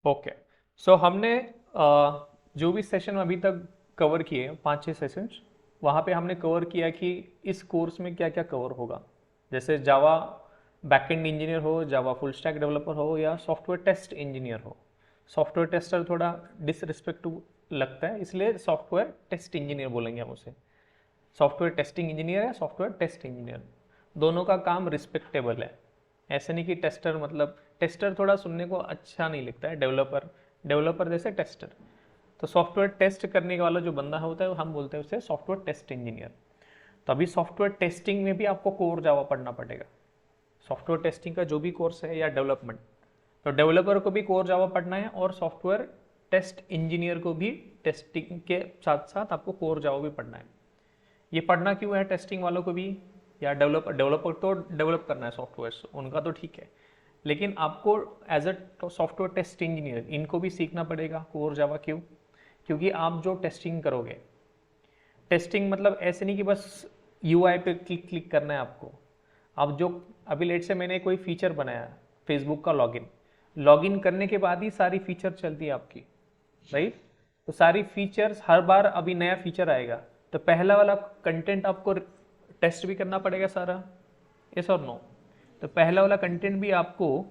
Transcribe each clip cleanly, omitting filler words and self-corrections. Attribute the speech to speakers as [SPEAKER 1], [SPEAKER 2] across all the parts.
[SPEAKER 1] Okay. सो हमने जो भी सेशन अभी तक कवर किए 5-6 सेशंस, वहाँ पे हमने कवर किया कि इस कोर्स में क्या क्या कवर होगा। जैसे जावा बैकएंड इंजीनियर हो, जावा फुल स्टैक डेवलपर हो, या सॉफ्टवेयर टेस्ट इंजीनियर हो। सॉफ्टवेयर टेस्टर थोड़ा डिसरिस्पेक्टिव लगता है, इसलिए सॉफ्टवेयर टेस्ट इंजीनियर बोलेंगे हम उसे। सॉफ्टवेयर टेस्टिंग इंजीनियर या सॉफ्टवेयर टेस्ट इंजीनियर, दोनों का काम रिस्पेक्टेबल है। ऐसे नहीं कि टेस्टर, मतलब टेस्टर थोड़ा सुनने को अच्छा नहीं लगता है, डेवलपर डेवलपर जैसे टेस्टर। तो सॉफ्टवेयर टेस्ट करने वाला जो बंदा होता है हम बोलते हैं उसे सॉफ्टवेयर टेस्ट इंजीनियर। तो अभी सॉफ्टवेयर टेस्टिंग में भी आपको कोर जावा पढ़ना पड़ेगा। सॉफ्टवेयर टेस्टिंग का जो भी कोर्स है या डेवलपमेंट, तो डेवलपर को भी कोर जावा पढ़ना है और सॉफ्टवेयर टेस्ट इंजीनियर को भी टेस्टिंग के साथ साथ आपको कोर जावा भी पढ़ना है। ये पढ़ना क्यों है टेस्टिंग वालों को भी, या डेवलपर तो डेवलप करना है सॉफ्टवेयर, उनका तो ठीक है, लेकिन आपको as a software test engineer इनको भी सीखना पड़ेगा कोर जावा। क्यों? क्योंकि आप जो टेस्टिंग करोगे, टेस्टिंग मतलब ऐसे नहीं कि बस यूआई पे क्लिक क्लिक करना है आपको। अब जो अभी लेट से मैंने कोई फीचर बनाया, फेसबुक का लॉगिन, लॉगिन करने के बाद ही सारी फीचर चलती है आपकी, राइट? तो सारी फीचर्स हर बार अभी नया फीचर आएगा, तो पहला वाला कंटेंट आपको टेस्ट भी करना पड़ेगा सारा, यस और नो? तो पहला वाला कंटेंट भी आपको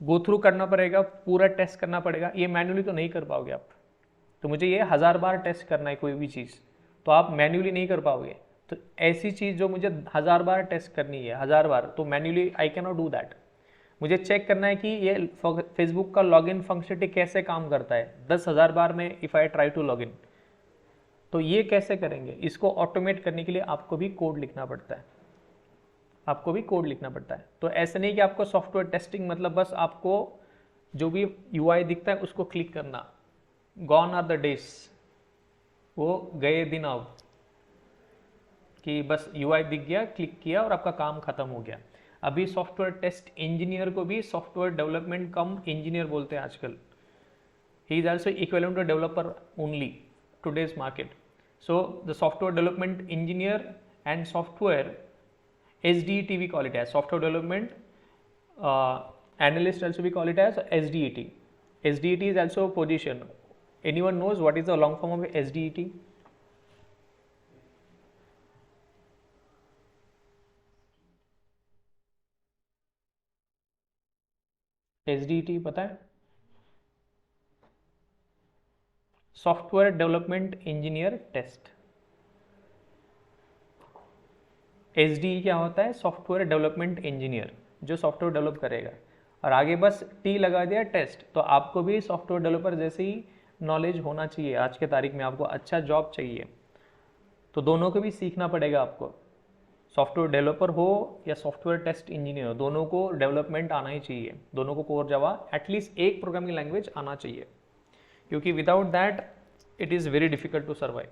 [SPEAKER 1] गो थ्रू करना पड़ेगा, पूरा टेस्ट करना पड़ेगा। ये मैन्युअली तो नहीं कर पाओगे आप। तो मुझे ये 1000 बार टेस्ट करना है कोई भी चीज़, तो आप मैन्युअली नहीं कर पाओगे। तो ऐसी चीज़ जो मुझे 1000 बार टेस्ट करनी है, 1000 बार, तो manually I can not do that. मुझे चेक करना है कि ये फेसबुक का लॉगिन फंक्शनलिटी कैसे काम करता है 10,000 बार में, if I try to login. तो ये कैसे करेंगे? इसको ऑटोमेट करने के लिए आपको भी कोड लिखना पड़ता है, आपको भी कोड लिखना पड़ता है। तो ऐसे नहीं कि आपको सॉफ्टवेयर टेस्टिंग मतलब बस आपको जो भी यूआई दिखता है उसको क्लिक करना, गॉन आर द डेज, वो गए दिन अब, कि बस यूआई दिख गया, क्लिक किया और आपका काम खत्म हो गया। अभी सॉफ्टवेयर टेस्ट इंजीनियर को भी सॉफ्टवेयर डेवलपमेंट कम इंजीनियर बोलते हैं आजकल। he is also equivalent to developer only today's market. So the software development engineer and software SDET we call it as software development analyst, also we call it as SDET. SDET is also a position. Anyone knows what is the long form of SDET? SDET पता है? Software development engineer test. SDE क्या होता है? Software development engineer, जो software develop करेगा। और आगे बस टी लगा दिया टेस्ट। तो आपको भी सॉफ्टवेयर डेवलपर जैसे ही नॉलेज होना चाहिए। आज के तारीख में आपको अच्छा जॉब चाहिए, तो दोनों को भी सीखना पड़ेगा आपको। सॉफ्टवेयर डेवलपर हो या सॉफ्टवेयर टेस्ट इंजीनियर हो, दोनों को डेवलपमेंट आना ही चाहिए, दोनों को कोर जावा एटलीस्ट एक प्रोग्रामिंग लैंग्वेज आना चाहिए, क्योंकि without that it is very difficult to survive.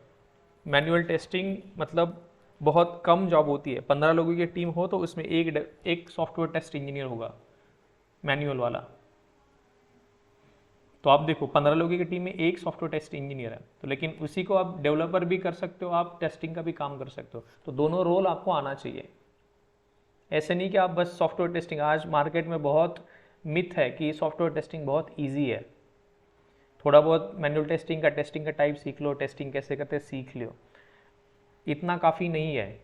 [SPEAKER 1] Manual testing मतलब बहुत कम जॉब होती है, 15 लोगों की टीम हो तो उसमें एक सॉफ्टवेयर टेस्ट इंजीनियर होगा मैनुअल वाला। तो आप देखो 15 लोगों की टीम में एक सॉफ्टवेयर टेस्ट इंजीनियर है, तो लेकिन उसी को आप डेवलपर भी कर सकते हो, आप टेस्टिंग का भी काम कर सकते हो। तो दोनों रोल आपको आना चाहिए। ऐसे नहीं कि आप बस सॉफ्टवेयर टेस्टिंग, आज मार्केट में बहुत मिथ है कि सॉफ्टवेयर टेस्टिंग बहुत ईजी है, थोड़ा बहुत मैनुअल टेस्टिंग का टाइप सीख लो, टेस्टिंग कैसे करते हैं सीख लो। इतना काफ़ी नहीं है,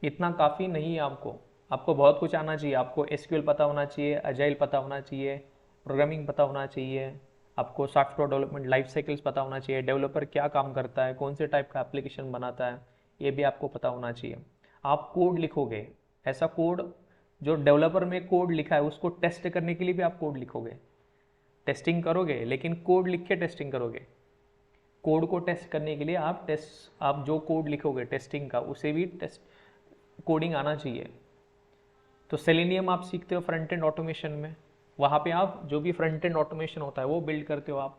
[SPEAKER 1] इतना काफ़ी नहीं है। आपको बहुत कुछ आना चाहिए। आपको एसक्यूएल पता होना चाहिए, अजाइल पता होना चाहिए, प्रोग्रामिंग पता होना चाहिए, आपको सॉफ्टवेयर डेवलपमेंट लाइफ साइकिल्स पता होना चाहिए, डेवलपर क्या काम करता है, कौन से टाइप का एप्लीकेशन बनाता है, ये भी आपको पता होना चाहिए। आप कोड लिखोगे, ऐसा कोड जो डेवलपर में कोड लिखा है उसको टेस्ट करने के लिए भी आप कोड लिखोगे। टेस्टिंग करोगे लेकिन कोड लिख के टेस्टिंग करोगे। कोड को टेस्ट करने के लिए आप जो कोड लिखोगे टेस्टिंग का, उसे भी टेस्ट कोडिंग आना चाहिए। तो सेलेनियम आप सीखते हो फ्रंट एंड ऑटोमेशन में, वहाँ पे आप जो भी फ्रंट एंड ऑटोमेशन होता है वो बिल्ड करते हो आप।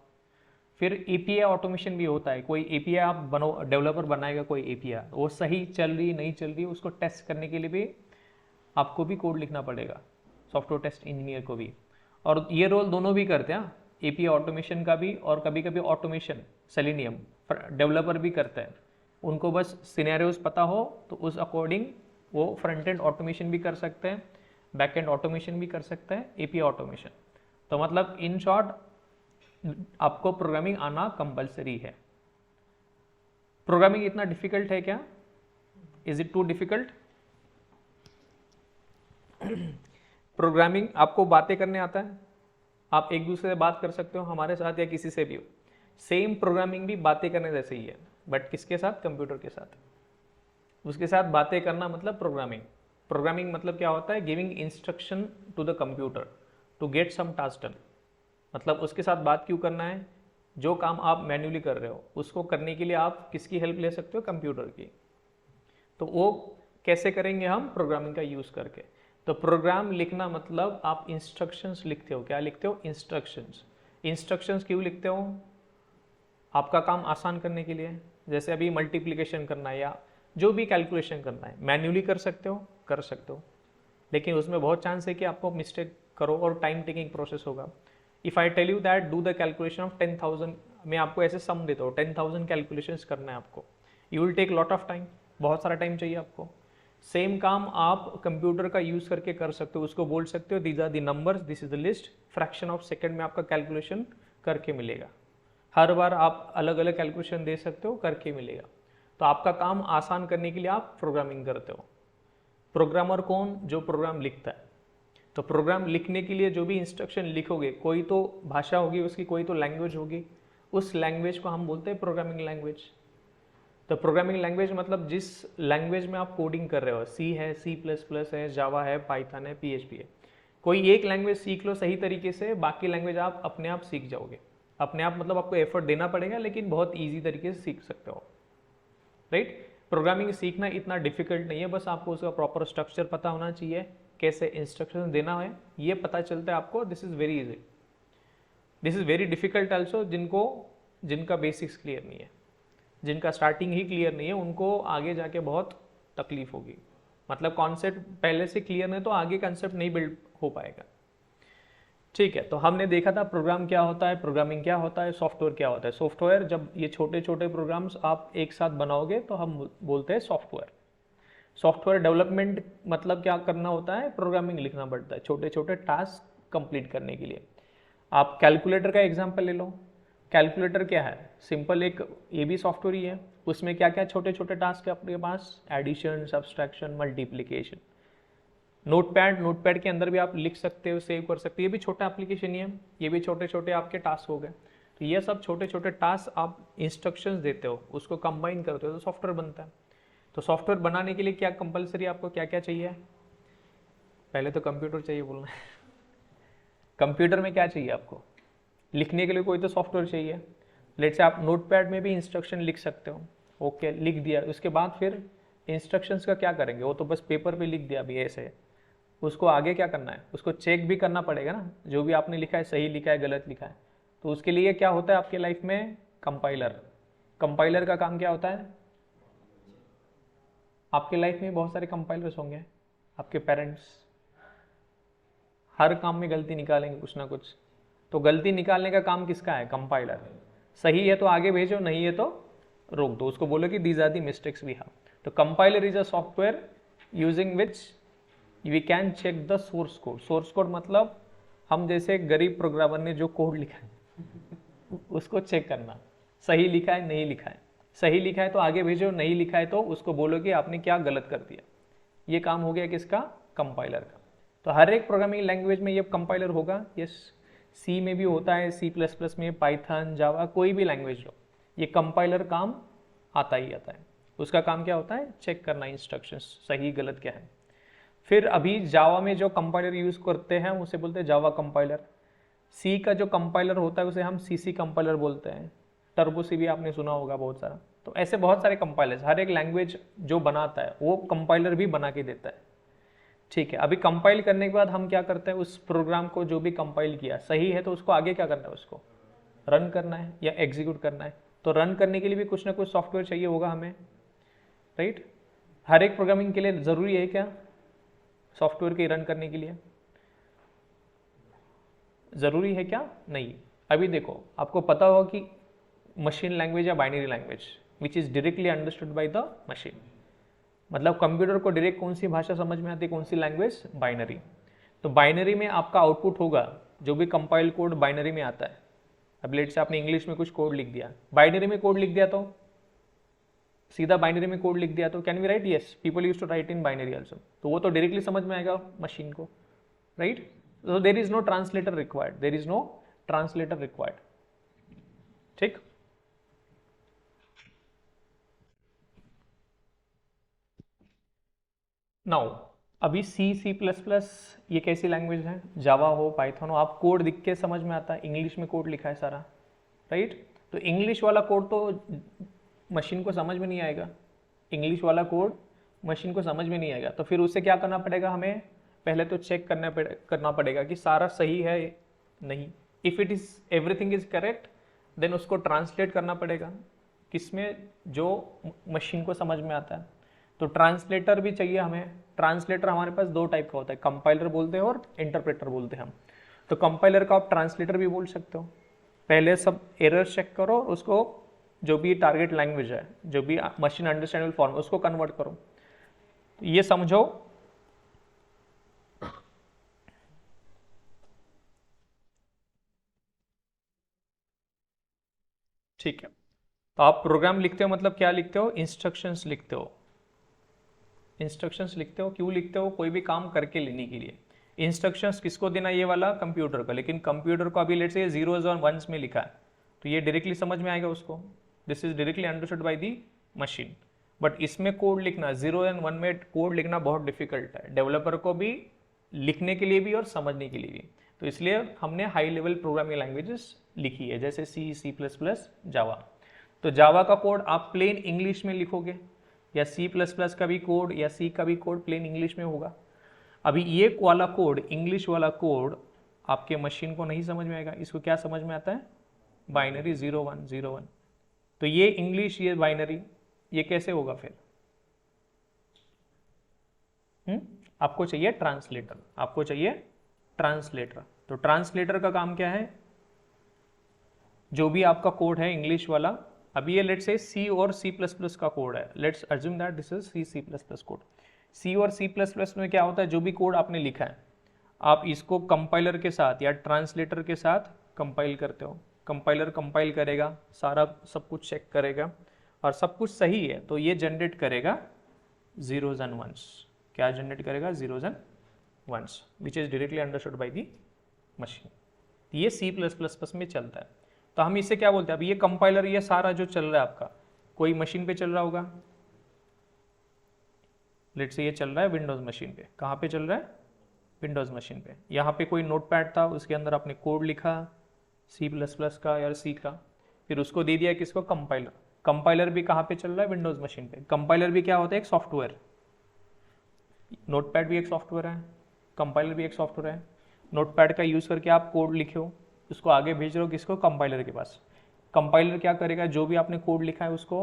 [SPEAKER 1] फिर एपीआई ऑटोमेशन भी होता है, कोई एपीआई आप बनो, डेवलपर बनाएगा कोई एपीआई, वो सही चल रही नहीं चल रही, उसको टेस्ट करने के लिए भी आपको भी कोड लिखना पड़ेगा, सॉफ्टवेयर टेस्ट इंजीनियर को भी। और ये रोल दोनों भी करते हैं, एपीआई ऑटोमेशन का भी, और कभी कभी ऑटोमेशन सेलेनियम डेवलपर भी करता है। उनको बस सिनेरियोज पता हो तो उस अकॉर्डिंग वो फ्रंट एंड ऑटोमेशन भी कर सकते हैं, बैक एंड ऑटोमेशन भी कर सकता है, एपीआई ऑटोमेशन। तो मतलब इन शॉर्ट आपको प्रोग्रामिंग आना कंपलसरी है। प्रोग्रामिंग इतना डिफिकल्ट है क्या? Is it too difficult? Programming आपको बातें करने आता है, आप एक दूसरे से बात कर सकते हो, हमारे साथ या किसी से भी हो। सेम प्रोग्रामिंग भी बातें करने जैसे ही है, बट किसके साथ? कंप्यूटर के साथ। उसके साथ बातें करना मतलब प्रोग्रामिंग। प्रोग्रामिंग मतलब क्या होता है? Giving instruction to the computer to get some task done. मतलब उसके साथ बात क्यों करना है? जो काम आप मैन्युअली कर रहे हो उसको करने के लिए आप किसकी हेल्प ले सकते हो? कंप्यूटर की। तो वो कैसे करेंगे हम? प्रोग्रामिंग का यूज करके। तो प्रोग्राम लिखना मतलब आप इंस्ट्रक्शंस लिखते हो। क्या लिखते हो? इंस्ट्रक्शंस। इंस्ट्रक्शंस क्यों लिखते हो? आपका काम आसान करने के लिए। जैसे अभी मल्टीप्लिकेशन करना है या जो भी कैलकुलेशन करना है, मैन्युअली कर सकते हो, कर सकते हो, लेकिन उसमें बहुत चांस है कि आपको मिस्टेक करो और टाइम टेकिंग प्रोसेस होगा। If I tell you that do the calculation of 10,000, मैं आपको ऐसे सम देता हूँ 10,000 कैलकुलेशंस करना है आपको, you will take lot of time, बहुत सारा टाइम चाहिए आपको। सेम काम आप कंप्यूटर का यूज करके कर सकते हो। उसको बोल सकते हो these are the numbers, this is the list, fraction of second में आपका कैलकुलेशन करके मिलेगा। हर बार आप अलग अलग कैलकुलेशन दे सकते हो, करके मिलेगा। तो आपका काम आसान करने के लिए आप प्रोग्रामिंग करते हो। प्रोग्रामर कौन? जो प्रोग्राम लिखता है। तो प्रोग्राम लिखने के लिए जो भी इंस्ट्रक्शन लिखोगे, कोई तो भाषा होगी उसकी, कोई तो लैंग्वेज होगी, उस लैंग्वेज को हम बोलते हैं प्रोग्रामिंग लैंग्वेज। तो प्रोग्रामिंग लैंग्वेज मतलब जिस लैंग्वेज में आप कोडिंग कर रहे हो, सी है, C++ है, जावा है, पाइथन है, PHP है, कोई एक लैंग्वेज सीख लो सही तरीके से, बाकी लैंग्वेज आप अपने आप सीख जाओगे। अपने आप मतलब आपको एफर्ट देना पड़ेगा, लेकिन बहुत ईजी तरीके से सीख सकते हो, राइट। प्रोग्रामिंग सीखना इतना डिफिकल्ट नहीं है, बस आपको उसका प्रॉपर स्ट्रक्चर पता होना चाहिए, कैसे इंस्ट्रक्शन देना है ये पता चलता है आपको। This is very easy. This is very difficult also. जिनका बेसिक्स क्लियर नहीं है, जिनका स्टार्टिंग ही क्लियर नहीं है, उनको आगे जाके बहुत तकलीफ होगी। मतलब कॉन्सेप्ट पहले से क्लियर नहीं तो आगे कॉन्सेप्ट नहीं बिल्ड हो पाएगा। ठीक है, तो हमने देखा था प्रोग्राम क्या होता है, प्रोग्रामिंग क्या होता है, सॉफ्टवेयर क्या होता है। सॉफ्टवेयर जब ये छोटे छोटे प्रोग्राम्स आप एक साथ बनाओगे तो हम बोलते हैं सॉफ्टवेयर। सॉफ्टवेयर डेवलपमेंट मतलब क्या करना होता है? प्रोग्रामिंग लिखना पड़ता है छोटे छोटे टास्क कंप्लीट करने के लिए। आप कैलकुलेटर का एग्जांपल ले लो। कैलकुलेटर क्या है? सिंपल एक ये भी सॉफ्टवेयर ही है। उसमें क्या क्या छोटे छोटे टास्क है आपके पास? Addition, subtraction, multiplication. नोटपैड के अंदर भी आप लिख सकते हो, सेव कर सकते हो, ये भी छोटा एप्लीकेशन ही है, ये भी छोटे छोटे आपके टास्क हो गए। तो ये सब छोटे छोटे टास्क आप इंस्ट्रक्शंस देते हो, उसको कंबाइन करते हो तो सॉफ्टवेयर बनता है। तो सॉफ्टवेयर बनाने के लिए क्या कंपलसरी आपको क्या क्या चाहिए? पहले तो कंप्यूटर चाहिए बोलना है। कंप्यूटर में क्या चाहिए आपको? लिखने के लिए कोई तो सॉफ्टवेयर चाहिए। लेट्स से आप नोटपैड में भी इंस्ट्रक्शन लिख सकते हो, ओके लिख दिया, उसके बाद फिर इंस्ट्रक्शंस का क्या करेंगे? वो तो बस पेपर पे लिख दिया अभी ऐसे, उसको आगे क्या करना है? उसको चेक भी करना पड़ेगा ना, जो भी आपने लिखा है सही लिखा है गलत लिखा है। तो उसके लिए क्या होता है आपके लाइफ में? कंपाइलर। कंपाइलर का काम क्या होता है? आपके लाइफ में बहुत सारे कंपाइलर्स होंगे, आपके पेरेंट्स हर काम में गलती निकालेंगे कुछ ना कुछ। तो गलती निकालने का काम किसका है? कंपाइलर। सही है तो आगे भेजो, नहीं है तो रोक दो, उसको बोलो कि these are the mistakes we have. तो compiler is a software using which we can check the source code. Source code मतलब हम जैसे गरीब प्रोग्रामर ने जो कोड लिखा है उसको चेक करना, सही लिखा है नहीं लिखा है। सही लिखा है तो आगे भेजो, नहीं लिखा है तो उसको बोलो कि आपने क्या गलत कर दिया। ये काम हो गया किसका? कंपाइलर का। तो हर एक प्रोग्रामिंग लैंग्वेज में ये कंपाइलर होगा। यस, सी में भी होता है, C++ में, पाइथन, जावा, कोई भी लैंग्वेज लो, ये कंपाइलर काम आता ही आता है। उसका काम क्या होता है? चेक करना इंस्ट्रक्शंस सही गलत क्या है। फिर अभी जावा में जो कंपाइलर यूज करते हैं उसे बोलते हैं जावा कंपाइलर। सी का जो कंपाइलर होता है उसे हम CC कंपाइलर बोलते हैं। टर्बो सी भी आपने सुना होगा बहुत सारा। तो ऐसे बहुत सारे कंपाइलर्स, हर एक लैंग्वेज जो बनाता है वो कंपाइलर भी बना के देता है। ठीक है, अभी कंपाइल करने के बाद हम क्या करते हैं? उस प्रोग्राम को जो भी कंपाइल किया सही है तो उसको आगे क्या करना है? उसको रन करना है या एग्जीक्यूट करना है। तो रन करने के लिए भी कुछ ना कुछ सॉफ्टवेयर चाहिए होगा हमें, राइट। हर एक प्रोग्रामिंग के लिए जरूरी है क्या सॉफ्टवेयर के रन करने के लिए? जरूरी है क्या? नहीं। अभी देखो, आपको पता होगा कि मशीन लैंग्वेज या binary language which is directly understood by the machine, मतलब कंप्यूटर को डायरेक्ट कौन सी भाषा समझ में आती है, कौन सी लैंग्वेज? बाइनरी। तो बाइनरी में आपका आउटपुट होगा, जो भी कंपाइल कोड बाइनरी में आता है। अब लेट से आपने इंग्लिश में कुछ कोड लिख दिया, बाइनरी में कोड लिख दिया, तो सीधा बाइनरी में कोड लिख दिया, तो can we write? Yes, people use to write in binary also. तो वो तो डायरेक्टली समझ में आएगा मशीन को, right? So there is no translator required, there is no translator required, ठीक। नाउ अभी C++ ये कैसी लैंग्वेज है? जावा हो, पाइथन हो, आप कोड दिख के समझ में आता है, इंग्लिश में कोड लिखा है सारा, राइट? तो इंग्लिश वाला कोड तो मशीन को समझ में नहीं आएगा, इंग्लिश वाला कोड मशीन को समझ में नहीं आएगा। तो फिर उससे क्या करना पड़ेगा हमें? पहले तो चेक करना पड़ेगा कि सारा सही है नहीं। If it is everything is correct, then उसको ट्रांसलेट करना पड़ेगा किसमें? जो मशीन को समझ में आता है। तो ट्रांसलेटर भी चाहिए हमें। ट्रांसलेटर हमारे पास दो टाइप का होता है, कंपाइलर बोलते हैं और इंटरप्रेटर बोलते हैं हम। तो कंपाइलर का आप ट्रांसलेटर भी बोल सकते हो। पहले सब एरर चेक करो, उसको जो भी टारगेट लैंग्वेज है, जो भी मशीन अंडरस्टैंडेबल फॉर्म, उसको कन्वर्ट करो। ये समझो, ठीक है। तो आप प्रोग्राम लिखते हो मतलब क्या लिखते हो? इंस्ट्रक्शंस लिखते हो। इंस्ट्रक्शंस लिखते हो, क्यों लिखते हो? कोई भी काम करके लेने के लिए। इंस्ट्रक्शंस किसको देना? ये वाला कंप्यूटर का। लेकिन कंप्यूटर को अभी लेट से जीरोज और वंस में लिखा है, तो ये डायरेक्टली समझ में आएगा उसको। This is directly understood by the machine. But इसमें कोड लिखना, 0 एंड 1 में कोड लिखना बहुत डिफिकल्ट है, डेवलपर को भी, लिखने के लिए भी और समझने के लिए भी। तो इसलिए हमने हाई लेवल प्रोग्रामिंग लैंग्वेजेस लिखी है, जैसे C++, जावा। तो जावा का कोड आप प्लेन इंग्लिश में लिखोगे, या C++ का भी कोड या C का भी कोड प्लेन इंग्लिश में होगा। अभी ये वाला कोड, इंग्लिश वाला कोड आपके मशीन को नहीं समझ में आएगा। इसको क्या समझ में आता है? बाइनरी 0 1 0 1। तो ये इंग्लिश, ये बाइनरी, ये कैसे होगा फिर? आपको चाहिए ट्रांसलेटर, आपको चाहिए ट्रांसलेटर। तो ट्रांसलेटर का काम क्या है? जो भी आपका कोड है इंग्लिश वाला, अभी ये लेट्स से C और C++ का कोड है, let's assume that this is C++ code. C और C++ में क्या होता है? जो भी कोड आपने लिखा है, आप इसको कंपाइलर के साथ या ट्रांसलेटर के साथ कंपाइल करते हो। कंपाइलर कंपाइल करेगा, सारा सब कुछ चेक करेगा, और सब कुछ सही है तो ये जनरेट करेगा जीरोज एंड वंस। क्या जनरेट करेगा? Zeros and ones, which is directly understood by the machine. ये C++ में चलता है। तो हम इसे क्या बोलते हैं? अभी ये कंपाइलर, ये सारा जो चल रहा है आपका, कोई मशीन पे चल रहा होगा, लेट्स से ये चल रहा है विंडोज मशीन पे। कहाँ पे चल रहा है? विंडोज मशीन पे। यहाँ पे कोई नोटपैड था, उसके अंदर आपने कोड लिखा C++ का या C का, फिर उसको दे दिया किसको? कंपाइलर। कंपाइलर भी कहाँ पे चल रहा है? विंडोज मशीन पे। कंपाइलर भी क्या होता है? एक सॉफ्टवेयर। नोटपैड भी एक सॉफ्टवेयर है, कंपाइलर भी एक सॉफ्टवेयर है। नोटपैड का यूज करके आप कोड लिखे हो, उसको आगे भेज रहे हो किसको? कंपाइलर के पास। कंपाइलर क्या करेगा? जो भी आपने कोड लिखा है उसको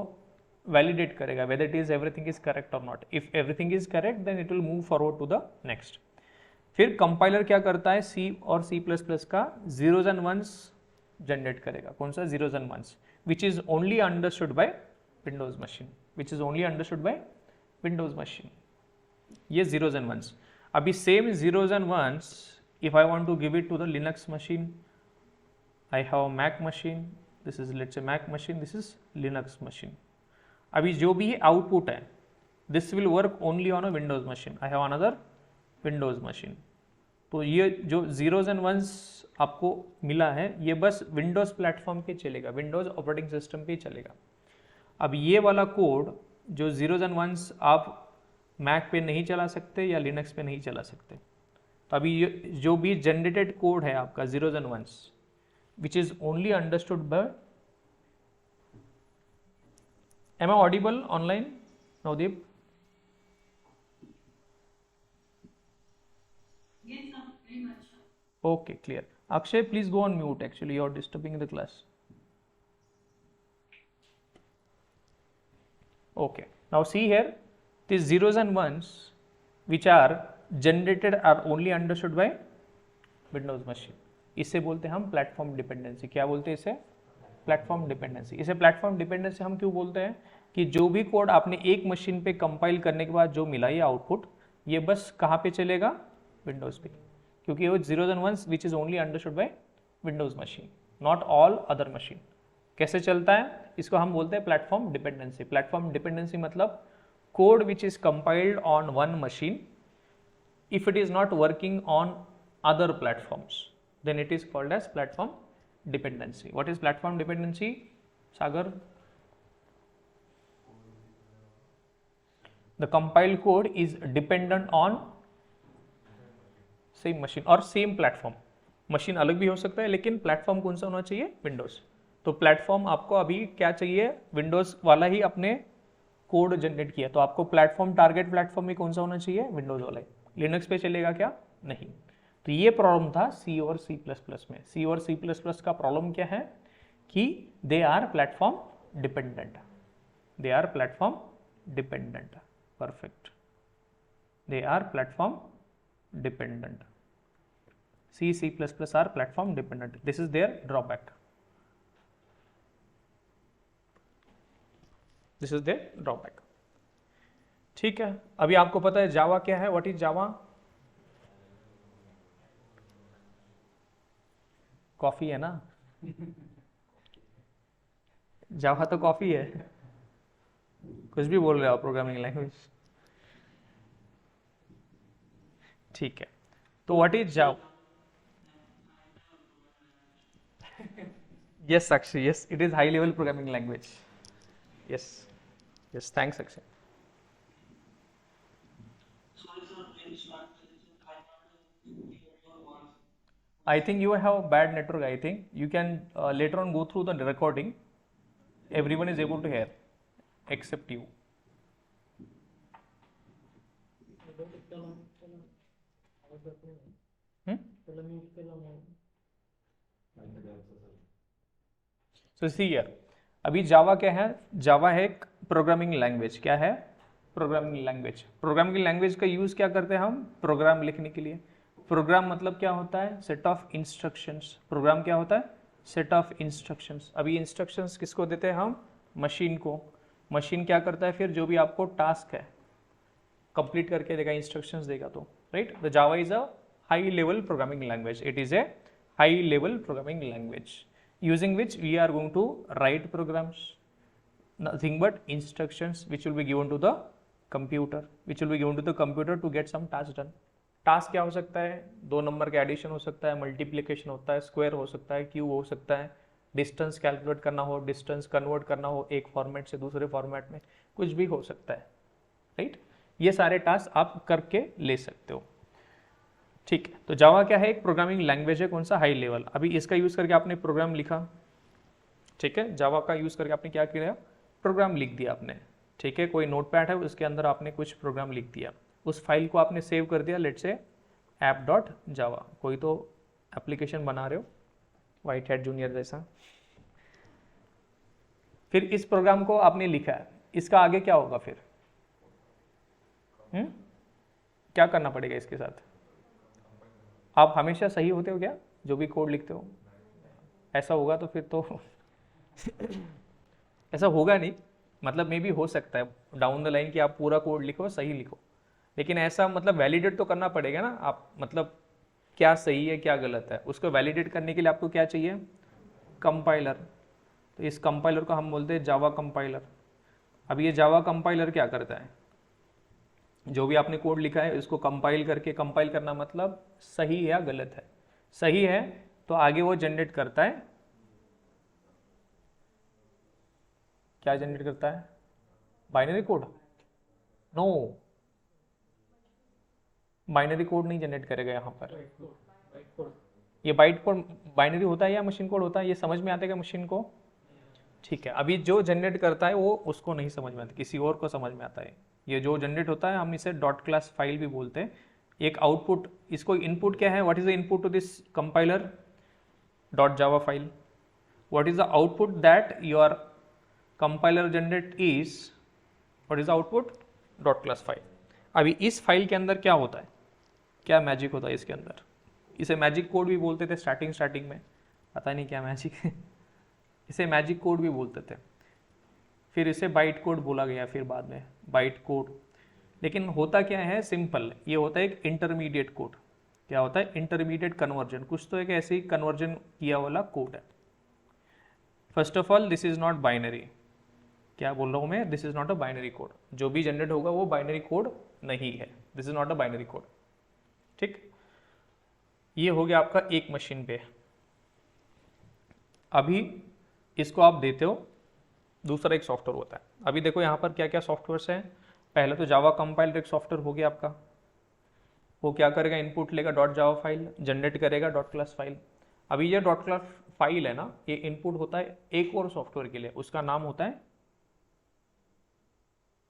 [SPEAKER 1] वैलिडेट करेगा, whether it is everything is correct और not. If everything is correct, then it will move forward to the next. फिर कंपाइलर क्या करता है? C और C++ का जीरोज एंड वंस जनरेट करेगा। कौन सा? Zeros and ones, which is only understood by Windows machine, which is only understood by Windows machine. ये जीरोज एंड वंस। अभी same zeros and ones, if I want to give it to the Linux machine, I have a Mac machine, this is let's say Mac machine, this is Linux machine. अभी जो भी output है, this will work only on a Windows machine. I have another Windows machine. तो ये जो zeros and ones आपको मिला है, ये बस Windows प्लेटफॉर्म पे चलेगा, Windows ऑपरेटिंग सिस्टम पे चलेगा। अब ये वाला कोड जो zeros and ones आप Mac पे नहीं चला सकते या Linux पे नहीं चला सकते। तो अभी जो भी जनरेटेड कोड है आपका zeros and ones, which is only understood by, am I audible online Navdeep? Okay, clear. Akshay, please go on mute, actually you are disturbing the class. Okay, now see here, this zeros and ones which are generated are only understood by Windows machine. इसे बोलते हैं हम platform dependency. क्या बोलते हैं इसे? Platform dependency. इसे platform dependency हम क्यों बोलते हैं? कि जो भी कोड आपने एक मशीन पे कंपाइल करने के बाद जो मिला ये आउटपुट, ये बस कहाँ पे चलेगा? विंडोज पे। क्योंकि वो zeros and ones which is only understood by Windows machine, not all other machine. कैसे चलता है, इसको हम बोलते हैं प्लेटफॉर्म डिपेंडेंसी। प्लेटफॉर्म डिपेंडेंसी मतलब code which is compiled on one machine, if it is not working on other platforms, then it is called as platform dependency. What is platform dependency, Sagar? The compiled code is dependent on same machine और same platform. Machine अलग भी हो सकता है लेकिन platform कौन सा होना चाहिए, विंडोज। तो प्लेटफॉर्म आपको अभी क्या चाहिए, विंडोज वाला ही अपने कोड जनरेट किया, तो आपको प्लेटफॉर्म, टारगेट प्लेटफॉर्म में कौन सा होना चाहिए, विंडोज वाला ही। लिनक्स पे चलेगा क्या, नहीं। तो ये प्रॉब्लम था सी और सी प्लस प्लस में। सी और सी प्लस प्लस का प्रॉब्लम क्या है कि they are platform dependent, they are platform dependent, perfect, they are platform dependent. C C plus plus are platform dependent, this is their drawback, this is their drawback. ठीक है, अभी आपको पता है जावा क्या है, व्हाट इज जावा? कॉफी है ना जावा तो कॉफी है, कुछ भी बोल रहे हो प्रोग्रामिंग लैंग्वेज। ठीक है, तो what is Java? Yes Akshay, yes it is high level programming language. Yes yes, thanks Akshay. I think you have bad network. I think you can later on go through the recording. Everyone is able to hear except you. So see here, अभी जावा क्या है, जावा है एक programming language. क्या है, programming language. Programming language का use क्या करते हैं हम, प्रोग्राम लिखने के लिए। प्रोग्राम मतलब क्या होता है, सेट ऑफ इंस्ट्रक्शंस। प्रोग्राम क्या होता है, सेट ऑफ इंस्ट्रक्शंस। अभी इंस्ट्रक्शंस किसको देते हैं हम, मशीन को। मशीन क्या करता है फिर, जो भी आपको टास्क है कंप्लीट करके देगा, इंस्ट्रक्शंस देगा तो, right. The Java is a high level programming language, it is a high level programming language using which we are going to write programs, nothing but instructions which will be given to the computer, which will be given to the computer to get some task done. Task क्या हो सकता है, 2 number का addition हो सकता है, multiplication होता है, स्क्वायर हो सकता है, क्यूब हो सकता है, डिस्टेंस कैलकुलेट करना हो, डिस्टेंस कन्वर्ट करना हो एक फॉर्मेट से दूसरे फॉर्मेट में, कुछ भी हो सकता है, राइट। ये सारे टास्क आप करके ले सकते हो, ठीक है। तो जावा क्या है, एक प्रोग्रामिंग लैंग्वेज है, कौन सा, हाई लेवल। अभी इसका यूज करके आपने प्रोग्राम लिखा, ठीक है। जावा का यूज करके आपने क्या किया, प्रोग्राम लिख दिया आपने, ठीक है। कोई नोटपैड है उसके अंदर आपने कुछ प्रोग्राम लिख दिया, उस फाइल को आपने सेव कर दिया, लेट्स से app.java। कोई तो एप्लीकेशन बना रहे हो व्हाइट हैट जूनियर जैसा, फिर इस प्रोग्राम को आपने लिखा है, इसका आगे क्या होगा फिर, क्या करना पड़ेगा इसके साथ? आप हमेशा सही होते हो क्या, जो भी कोड लिखते हो? ऐसा होगा तो फिर तो ऐसा होगा नहीं, मतलब मे भी हो सकता है डाउन द लाइन कि आप पूरा कोड लिखो, सही लिखो, लेकिन ऐसा मतलब वैलिडेट तो करना पड़ेगा ना आप, मतलब क्या सही है क्या गलत है, उसको वैलिडेट करने के लिए आपको क्या चाहिए, कंपाइलर। तो इस कंपाइलर को हम बोलते हैं जावा कंपाइलर। अब ये जावा कंपाइलर क्या करता है, जो भी आपने कोड लिखा है इसको कंपाइल करके, कंपाइल करना मतलब सही है या गलत है, सही है तो आगे वो जनरेट करता है, क्या जनरेट करता है, binary code. No, binary code नहीं जनरेट करेगा यहाँ पर, ये बाइट कोड बाइनरी होता है या मशीन कोड होता है, ये समझ में आता है क्या मशीन को? ठीक है, अभी जो जनरेट करता है वो उसको नहीं समझ में आता, किसी और को समझ में आता है। ये जो जनरेट होता है हम इसे डॉट क्लास फाइल भी बोलते हैं। एक आउटपुट, इसको इनपुट क्या है, what is the input to this compiler dot Java file, what is the output that your compiler generate is, what is the output, dot class file. अभी इस file के अंदर क्या होता है, क्या मैजिक होता है इसके अंदर, इसे मैजिक कोड भी बोलते थे स्टार्टिंग में, पता नहीं क्या मैजिक है इसे मैजिक कोड भी बोलते थे, फिर इसे बाइट कोड बोला गया, फिर बाद में बाइट कोड। लेकिन होता क्या है, सिंपल, ये होता है एक इंटरमीडिएट कोड। क्या होता है, इंटरमीडिएट कन्वर्जन, कुछ तो एक ऐसे ही कन्वर्जन किया वाला कोड है। First of all this is not binary, क्या बोल रहा हूँ मैं, this is not a binary code, जो भी जनरेट होगा वो बाइनरी कोड नहीं है, this is not a binary code. ठीक, ये हो गया आपका एक मशीन पे। अभी इसको आप देते हो, दूसरा एक सॉफ्टवेयर होता है। अभी देखो यहाँ पर क्या क्या सॉफ्टवेयर्स हैं। पहले तो जावा कंपाइलर एक सॉफ्टवेयर हो गया आपका, वो क्या करेगा, इनपुट लेगा डॉट जावा फाइल, जनरेट करेगा डॉट क्लास फाइल। अभी ये डॉट क्लास फाइल है ना, ये इनपुट होता है एक और सॉफ्टवेयर के लिए, उसका नाम होता है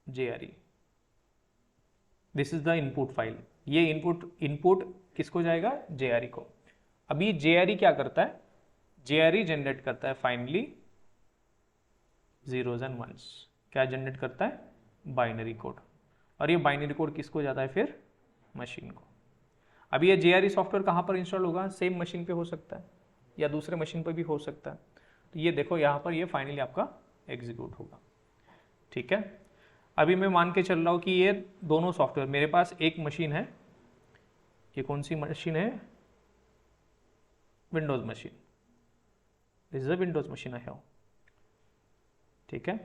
[SPEAKER 1] JRE। This is the input file, ये इनपुट किसको जाएगा, JRE को। अभी JRE क्या करता है, JRE जनरेट करता है फाइनली जीरोज एंड वंस। क्या जनरेट करता है, बाइनरी कोड, और ये बाइनरी कोड किसको जाता है फिर, मशीन को। अभी ये JRE सॉफ्टवेयर कहाँ पर इंस्टॉल होगा, सेम मशीन पे हो सकता है या दूसरे मशीन पर भी हो सकता है। तो ये देखो यहाँ पर ये फाइनली आपका एग्जीक्यूट होगा। ठीक है, अभी मैं मान के चल रहा हूँ कि ये दोनों सॉफ्टवेयर, मेरे पास एक मशीन है, ये कौन सी मशीन है, Windows machine, this is a Windows machine I have. ठीक है,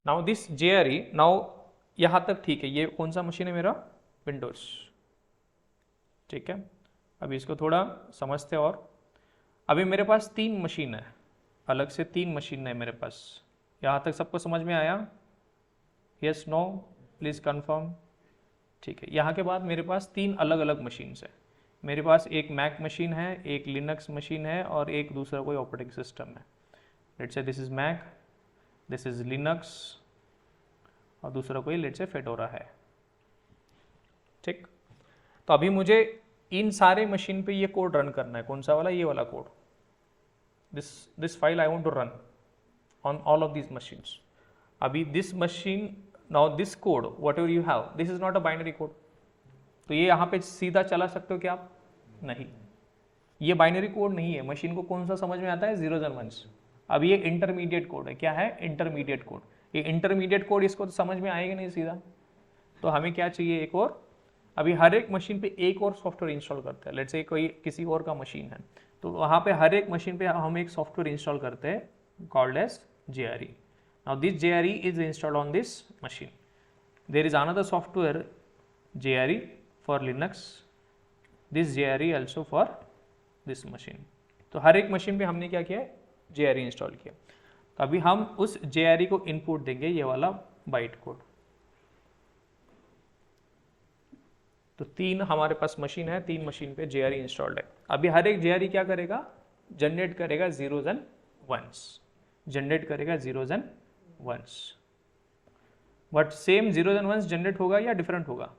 [SPEAKER 1] नाउ दिस JRE, नाउ यहां तक ठीक है, ये कौन सा मशीन है मेरा, विंडोज। ठीक है, अभी इसको थोड़ा समझते हैं। और अभी मेरे पास 3 मशीन है, अलग से 3 मशीन है मेरे पास। यहाँ तक सबको समझ में आया, यस नो, प्लीज़ कंफर्म। ठीक है, यहाँ के बाद मेरे पास 3 अलग अलग मशीन्स है। मेरे पास एक मैक मशीन है, एक लिनक्स मशीन है, और एक दूसरा कोई ऑपरेटिंग सिस्टम है। Let's say this is Mac, this is Linux, और दूसरा कोई लेट्स से फेडोरा है। ठीक, तो अभी मुझे इन सारे मशीन पे ये कोड रन करना है, कौन सा वाला, ये वाला code, this file I want to run on all of these machines. अभी this machine, now this code whatever you have, this is not a binary code, तो ये यहाँ पे सीधा चला सकते हो क्या आप, नहीं, ये बाइनरी कोड नहीं है। मशीन को कौन सा समझ में आता है, जीरोज एंड वंस। अब ये इंटरमीडिएट कोड है, क्या है, इंटरमीडिएट कोड। ये इंटरमीडिएट कोड इसको तो समझ में आएगा नहीं सीधा, तो हमें क्या चाहिए, एक और। अभी हर एक मशीन पे एक और सॉफ्टवेयर इंस्टॉल करते हैं। लेट्स से कोई किसी और का मशीन है, तो वहाँ पे हर एक मशीन पे हम एक सॉफ्टवेयर इंस्टॉल करते हैं called as JRE। Now this JRE is installed on this machine. There is another software JRE for Linux, this JRE also for this machine. तो हर एक मशीन पे हमने क्या किया है, JRE इंस्टॉल किया। तो अभी हम उस JRE को इनपुट देंगे, ये वाला बाइट कोड। तो 3 हमारे पास मशीन है, 3 मशीन पे JRE इंस्टॉल्ड है। अभी हर एक JRE क्या करेगा, जनरेट करेगा जीरोज एंड वंस, जनरेट करेगा zeros and ones. But same zeros and ones generate होगा या डिफरेंट होगा,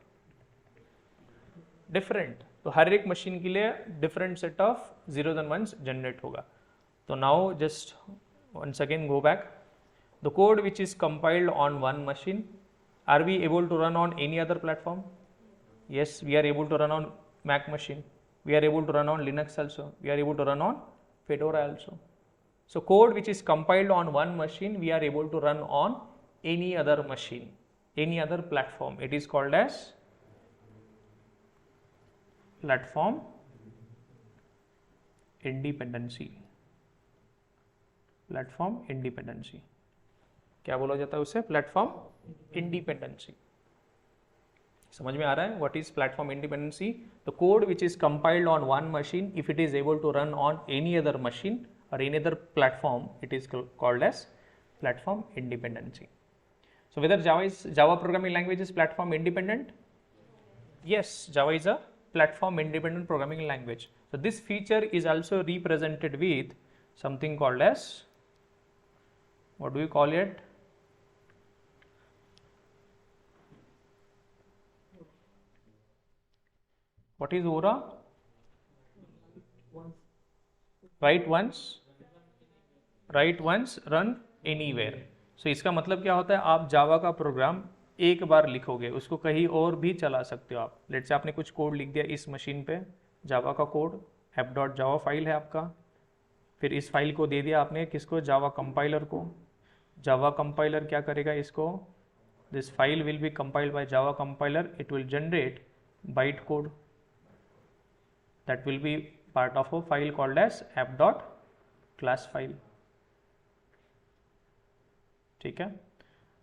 [SPEAKER 1] डिफरेंट। तो हर एक मशीन के लिए different set of zeros and ones generate होगा। तो now just once again go back, the code which is compiled on one machine, are we able to run on any other platform? Yes, we are able to run on Mac machine, we are able to run on Linux also, we are able to run on Fedora also. So code which is compiled on one machine, we are able to run on any other machine, any other platform. It is called as platform independency, platform independency. क्या बोला जाता है उसे, platform independency. समझ में आ रहा है, what is platform independency, the code which is compiled on one machine, if it is able to run on any other machine और any other platform, it is called as platform independency. So whether Java programming language is platform independent? Yes, Java is a platform independent programming language. So this feature is also represented with something called as, what do we call it? What is Aura? Write once, run anywhere. So इसका मतलब क्या होता है, आप जावा का programme एक बार लिखोगे, उसको कहीं और भी चला सकते हो आप। लेट्स से आपने कुछ कोड लिख दिया इस मशीन पे, जावा का कोड app.java फाइल है आपका, फिर इस फाइल को दे दिया आपने किसको, जावा कंपाइलर को, जावा कंपाइलर क्या करेगा इसको, this file will be compiled by Java compiler, it will generate byte code that will be part of a file called as app.class file. ठीक है,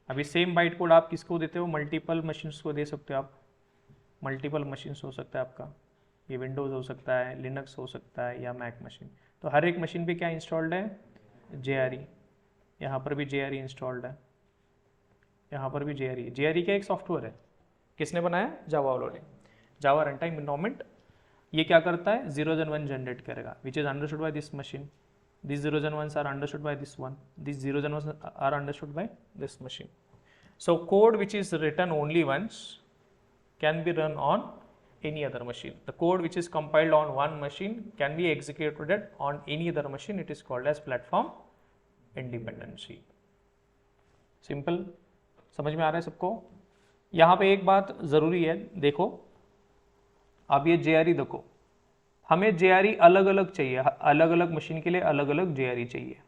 [SPEAKER 1] अभी सेम बाइट कोड आप किसको देते हो, मल्टीपल मशीन्स को दे सकते हो आप, मल्टीपल मशीन्स हो सकता है आपका, ये विंडोज़ हो सकता है, लिनक्स हो सकता है या मैक मशीन। तो हर एक मशीन पे क्या इंस्टॉल्ड है, JRE, यहाँ पर भी JRE इंस्टॉल्ड है, यहाँ पर भी JRE। JRE क्या एक सॉफ्टवेयर है, किसने बनाया, जावा वालों ने, जावा रन टाइम इन्वायरमेंट। ये क्या करता है, जीरोज एंड वन जनरेट करेगा, which is understood by this machine, this zeros and ones are understood by this one, this zeros and ones are understood by this machine. So code which is written only once can be run on any other machine. The code which is compiled on one machine can be executed on any other machine. It is called as platform independency. Simple, समझ में आ रहा है सबको। यहाँ पे एक बात ज़रूरी है, देखो अब ये JRE देखो, हमें JRE अलग अलग चाहिए, अलग अलग मशीन के लिए अलग अलग JRE चाहिए।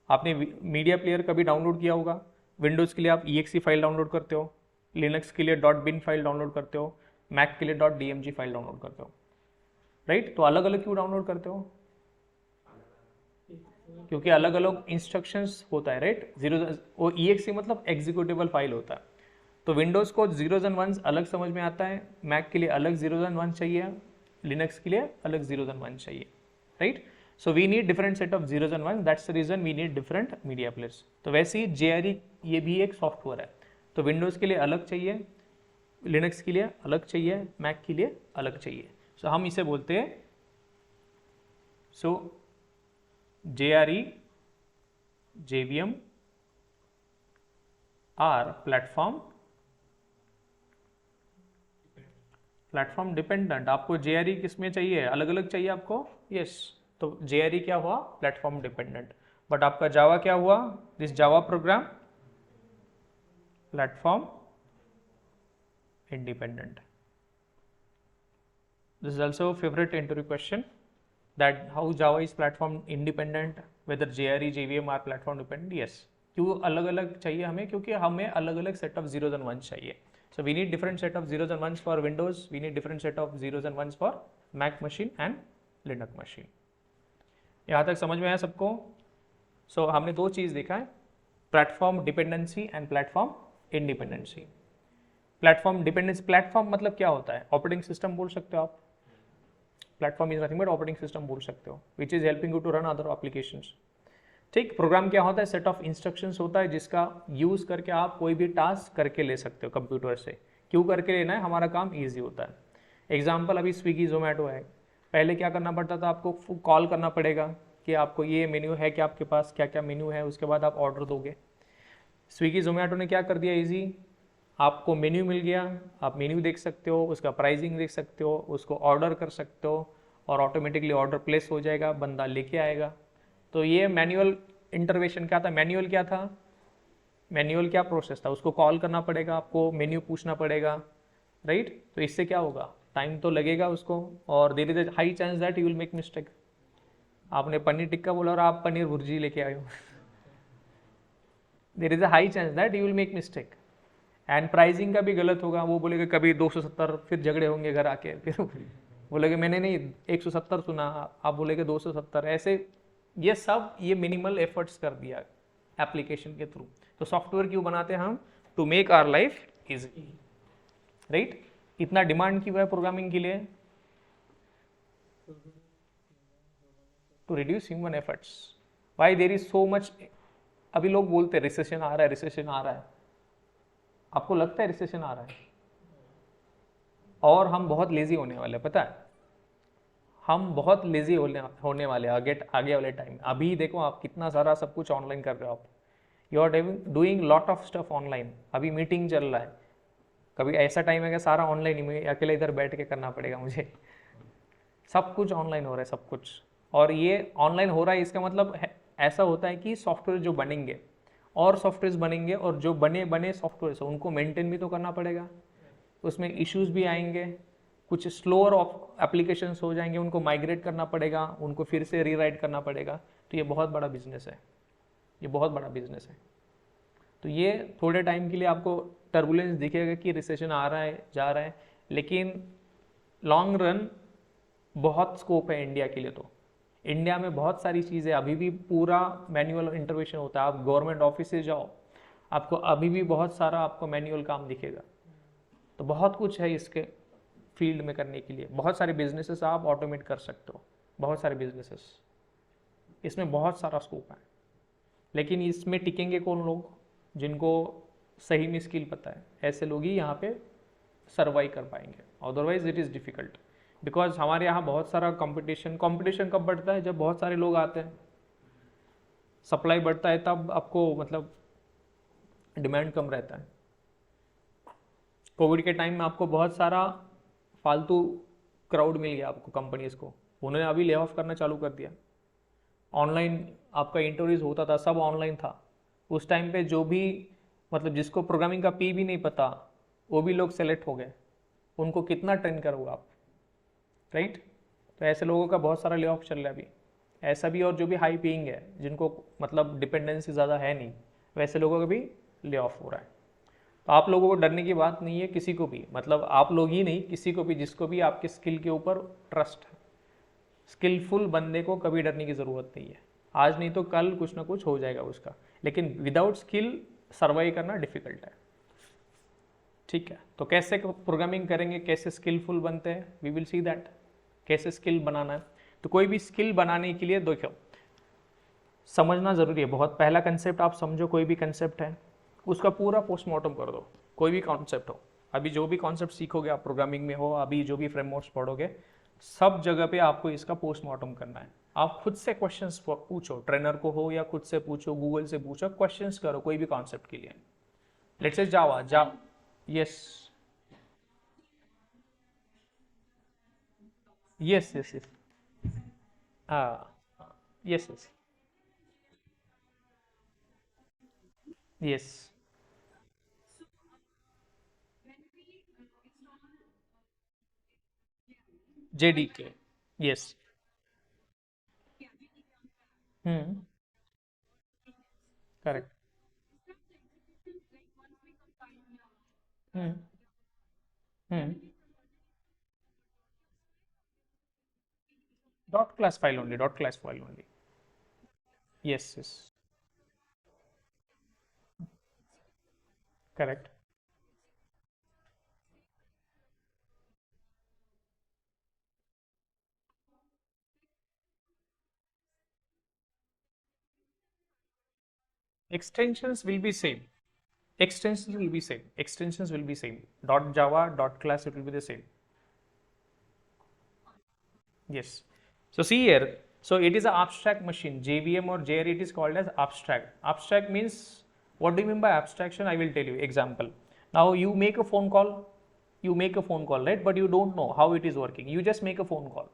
[SPEAKER 1] आपने मीडिया प्लेयर कभी डाउनलोड किया होगा, विंडोज़ के लिए आप exe फाइल डाउनलोड करते हो, लिनक्स के लिए .bin फाइल डाउनलोड करते हो, मैक के लिए .dmg फाइल डाउनलोड करते हो, राइट। तो अलग अलग क्यों डाउनलोड करते हो, क्योंकि अलग अलग इंस्ट्रक्शंस होता है, राइट। जीरो वो exe मतलब एग्जीक्यूटेबल फाइल होता है। तो विंडोज़ को जीरोज एंड वंस अलग समझ में आता है, मैक के लिए अलग जीरोज एंड वंस चाहिए, लिनक्स के लिए अलग जीरोज एंड वंस चाहिए, right. So we need different set of zeros and ones. That's the reason we need different media players. तो वैसे ही JRE ये भी एक सॉफ्टवेयर है, तो विंडोज़ के लिए अलग चाहिए, लिनक्स के लिए अलग चाहिए, मैक के लिए अलग चाहिए। सो हम इसे बोलते हैं, so JRE JVM are platform dependent. आपको JRE किस में चाहिए, अलग अलग चाहिए आपको, यस। तो JRE क्या हुआ, प्लेटफॉर्म डिपेंडेंट। बट आपका जावा क्या हुआ, this Java program platform independent. This is also favourite interview question, that how Java is platform independent, whether JRE JVM are platform dependent. Yes, क्यों अलग अलग चाहिए हमें, क्योंकि हमें अलग अलग set of zeros and ones चाहिए। So we need different set of zeros and ones for Windows, we need different set of zeros and ones for Mac machine and Linux machine. यहाँ तक समझ में आया सबको। सो हमने दो चीज़ देखा है, platform dependency and platform independency. Platform dependency, platform मतलब क्या होता है, ऑपरेटिंग सिस्टम बोल सकते हो आप, platform is nothing but operating system बोल सकते हो, which is helping you to run other applications. ठीक, प्रोग्राम क्या होता है, सेट ऑफ इंस्ट्रक्शंस होता है जिसका यूज़ करके आप कोई भी टास्क करके ले सकते हो कंप्यूटर से। क्यों करके लेना है, हमारा काम ईजी होता है। एग्जाम्पल अभी स्विगी जोमेटो है, पहले क्या करना पड़ता था, आपको कॉल करना पड़ेगा कि आपको ये मेन्यू है कि आपके पास क्या क्या मेन्यू है, उसके बाद आप ऑर्डर दोगे। स्विगी जोमेटो ने क्या कर दिया, इजी, आपको मेन्यू मिल गया, आप मेन्यू देख सकते हो, उसका प्राइसिंग देख सकते हो, उसको ऑर्डर कर सकते हो और ऑटोमेटिकली ऑर्डर प्लेस हो जाएगा, बंदा लेके आएगा। तो ये मैनुअल इंटरवेंशन क्या था, मैनुअल क्या था, मैनुअल क्या प्रोसेस था, उसको कॉल करना पड़ेगा, आपको मेन्यू पूछना पड़ेगा, राइट। तो इससे क्या होगा, टाइम तो लगेगा उसको, और there is high chance that you will make mistake. आपने पनीर टिक्का बोला और आप पनीर भुर्जी लेके आए हो, there is a high chance that you will make mistake. And pricing का भी गलत होगा, वो बोलेगा कभी 270, फिर झगड़े होंगे घर आके, फिर बोलेगे मैंने नहीं 170 सुना, आप बोलेगे 270, ऐसे ये सब ये मिनिमल एफर्ट्स कर दिया एप्लीकेशन के थ्रू। तो सॉफ्टवेयर क्यों बनाते हैं हम, to make our life easy, right. इतना डिमांड क्यों है प्रोग्रामिंग के लिए, to reduce human efforts. Why there is so much, अभी लोग बोलते हैं रिसेशन आ रहा है, रिसेशन आ रहा है, आपको लगता है रिसेशन आ रहा है? और हम बहुत लेजी होने वाले, पता है, हम बहुत लेजी होने वाले आगे वाले टाइम। अभी देखो आप कितना सारा सब कुछ ऑनलाइन कर रहे हो आप, you are doing lot of stuff online. अभी मीटिंग चल रहा है, कभी ऐसा टाइम है कि सारा ऑनलाइन ही, मैं अकेले इधर बैठ के करना पड़ेगा मुझे, सब कुछ ऑनलाइन हो रहा है सब कुछ। और ये ऑनलाइन हो रहा है, इसका मतलब ऐसा होता है कि सॉफ्टवेयर जो बनेंगे और सॉफ्टवेयर बनेंगे, और जो बने सॉफ्टवेयर उनको मेंटेन भी तो करना पड़ेगा, उसमें इश्यूज भी आएंगे, कुछ स्लोअर ऑफ एप्लीकेशंस हो जाएंगे, उनको माइग्रेट करना पड़ेगा, उनको फिर से रीराइट करना पड़ेगा। तो ये बहुत बड़ा बिजनेस है, ये बहुत बड़ा बिजनेस है। तो ये थोड़े टाइम के लिए आपको टर्बुलेंस दिखेगा कि रिसेशन आ रहा है जा रहा है, लेकिन लॉन्ग रन बहुत स्कोप है इंडिया के लिए। तो इंडिया में बहुत सारी चीज़ें अभी भी पूरा मैनुअल इंटरवेंशन होता है। आप गवर्नमेंट ऑफिस से जाओ, आपको अभी भी बहुत सारा आपको मैनुअल काम दिखेगा। तो बहुत कुछ है इसके फील्ड में करने के लिए। बहुत सारे बिजनेसेस आप ऑटोमेट कर सकते हो, बहुत सारे बिजनेसेस, इसमें बहुत सारा स्कोप है। लेकिन इसमें टिकेंगे कौन लोग? जिनको सही में स्किल पता है, ऐसे लोग ही यहाँ पे सर्वाइव कर पाएंगे। Otherwise it is difficult, because हमारे यहाँ बहुत सारा कंपटीशन कब बढ़ता है? जब बहुत सारे लोग आते हैं, सप्लाई बढ़ता है, तब आपको मतलब डिमांड कम रहता है। कोविड के टाइम में आपको बहुत सारा फालतू क्राउड मिल गया आपको, कंपनीज को, उन्होंने अभी ले ऑफ करना चालू कर दिया। ऑनलाइन आपका इंटरव्यूज होता था, सब ऑनलाइन था उस टाइम पे। जो भी मतलब जिसको प्रोग्रामिंग का पी भी नहीं पता, वो भी लोग सेलेक्ट हो गए। उनको कितना ट्रेन करोगे आप, राइट? तो ऐसे लोगों का बहुत सारा ले ऑफ चल रहा है अभी, ऐसा भी। और जो भी हाई पेइंग है, जिनको मतलब डिपेंडेंसी ज़्यादा है नहीं, वैसे लोगों का भी ले ऑफ हो रहा है। तो आप लोगों को डरने की बात नहीं है किसी को भी, मतलब आप लोग ही नहीं, किसी को भी, जिसको भी आपके स्किल के ऊपर ट्रस्ट है। स्किलफुल बंदे को कभी डरने की ज़रूरत नहीं है। आज नहीं तो कल कुछ ना कुछ हो जाएगा उसका, लेकिन विदाउट स्किल सर्वाइव करना डिफिकल्ट है। ठीक है, तो कैसे प्रोग्रामिंग करेंगे, कैसे स्किलफुल बनते हैं, वी विल सी दैट, कैसे स्किल बनाना है। तो कोई भी स्किल बनाने के लिए देखो, समझना ज़रूरी है बहुत। पहला कंसेप्ट आप समझो, कोई भी कंसेप्ट है उसका पूरा पोस्टमार्टम कर दो। कोई भी कॉन्सेप्ट हो, अभी जो भी कॉन्सेप्ट सीखोगे आप प्रोग्रामिंग में हो, अभी जो भी फ्रेमवर्क्स पढ़ोगे, सब जगह पे आपको इसका पोस्टमार्टम करना है। आप खुद से क्वेश्चंस पूछो, ट्रेनर को हो या खुद से पूछो, गूगल से पूछो, क्वेश्चंस करो कोई भी कॉन्सेप्ट के लिए। Let's say Java yes yes yes yes हाँ yes yes yes JDK yes. Hmm, correct. Hmm hmm dot class file only. Yes yes correct. Extensions will be same. Extensions will be same. Extensions will be same. Dot Java, dot class, it will be the same. Yes. So see here. So it is an abstract machine. JVM or JRE, it is called as abstract. Abstract means, what do you mean by abstraction? I will tell you. Example. Now you make a phone call. You make a phone call, right? But you don't know how it is working. You just make a phone call.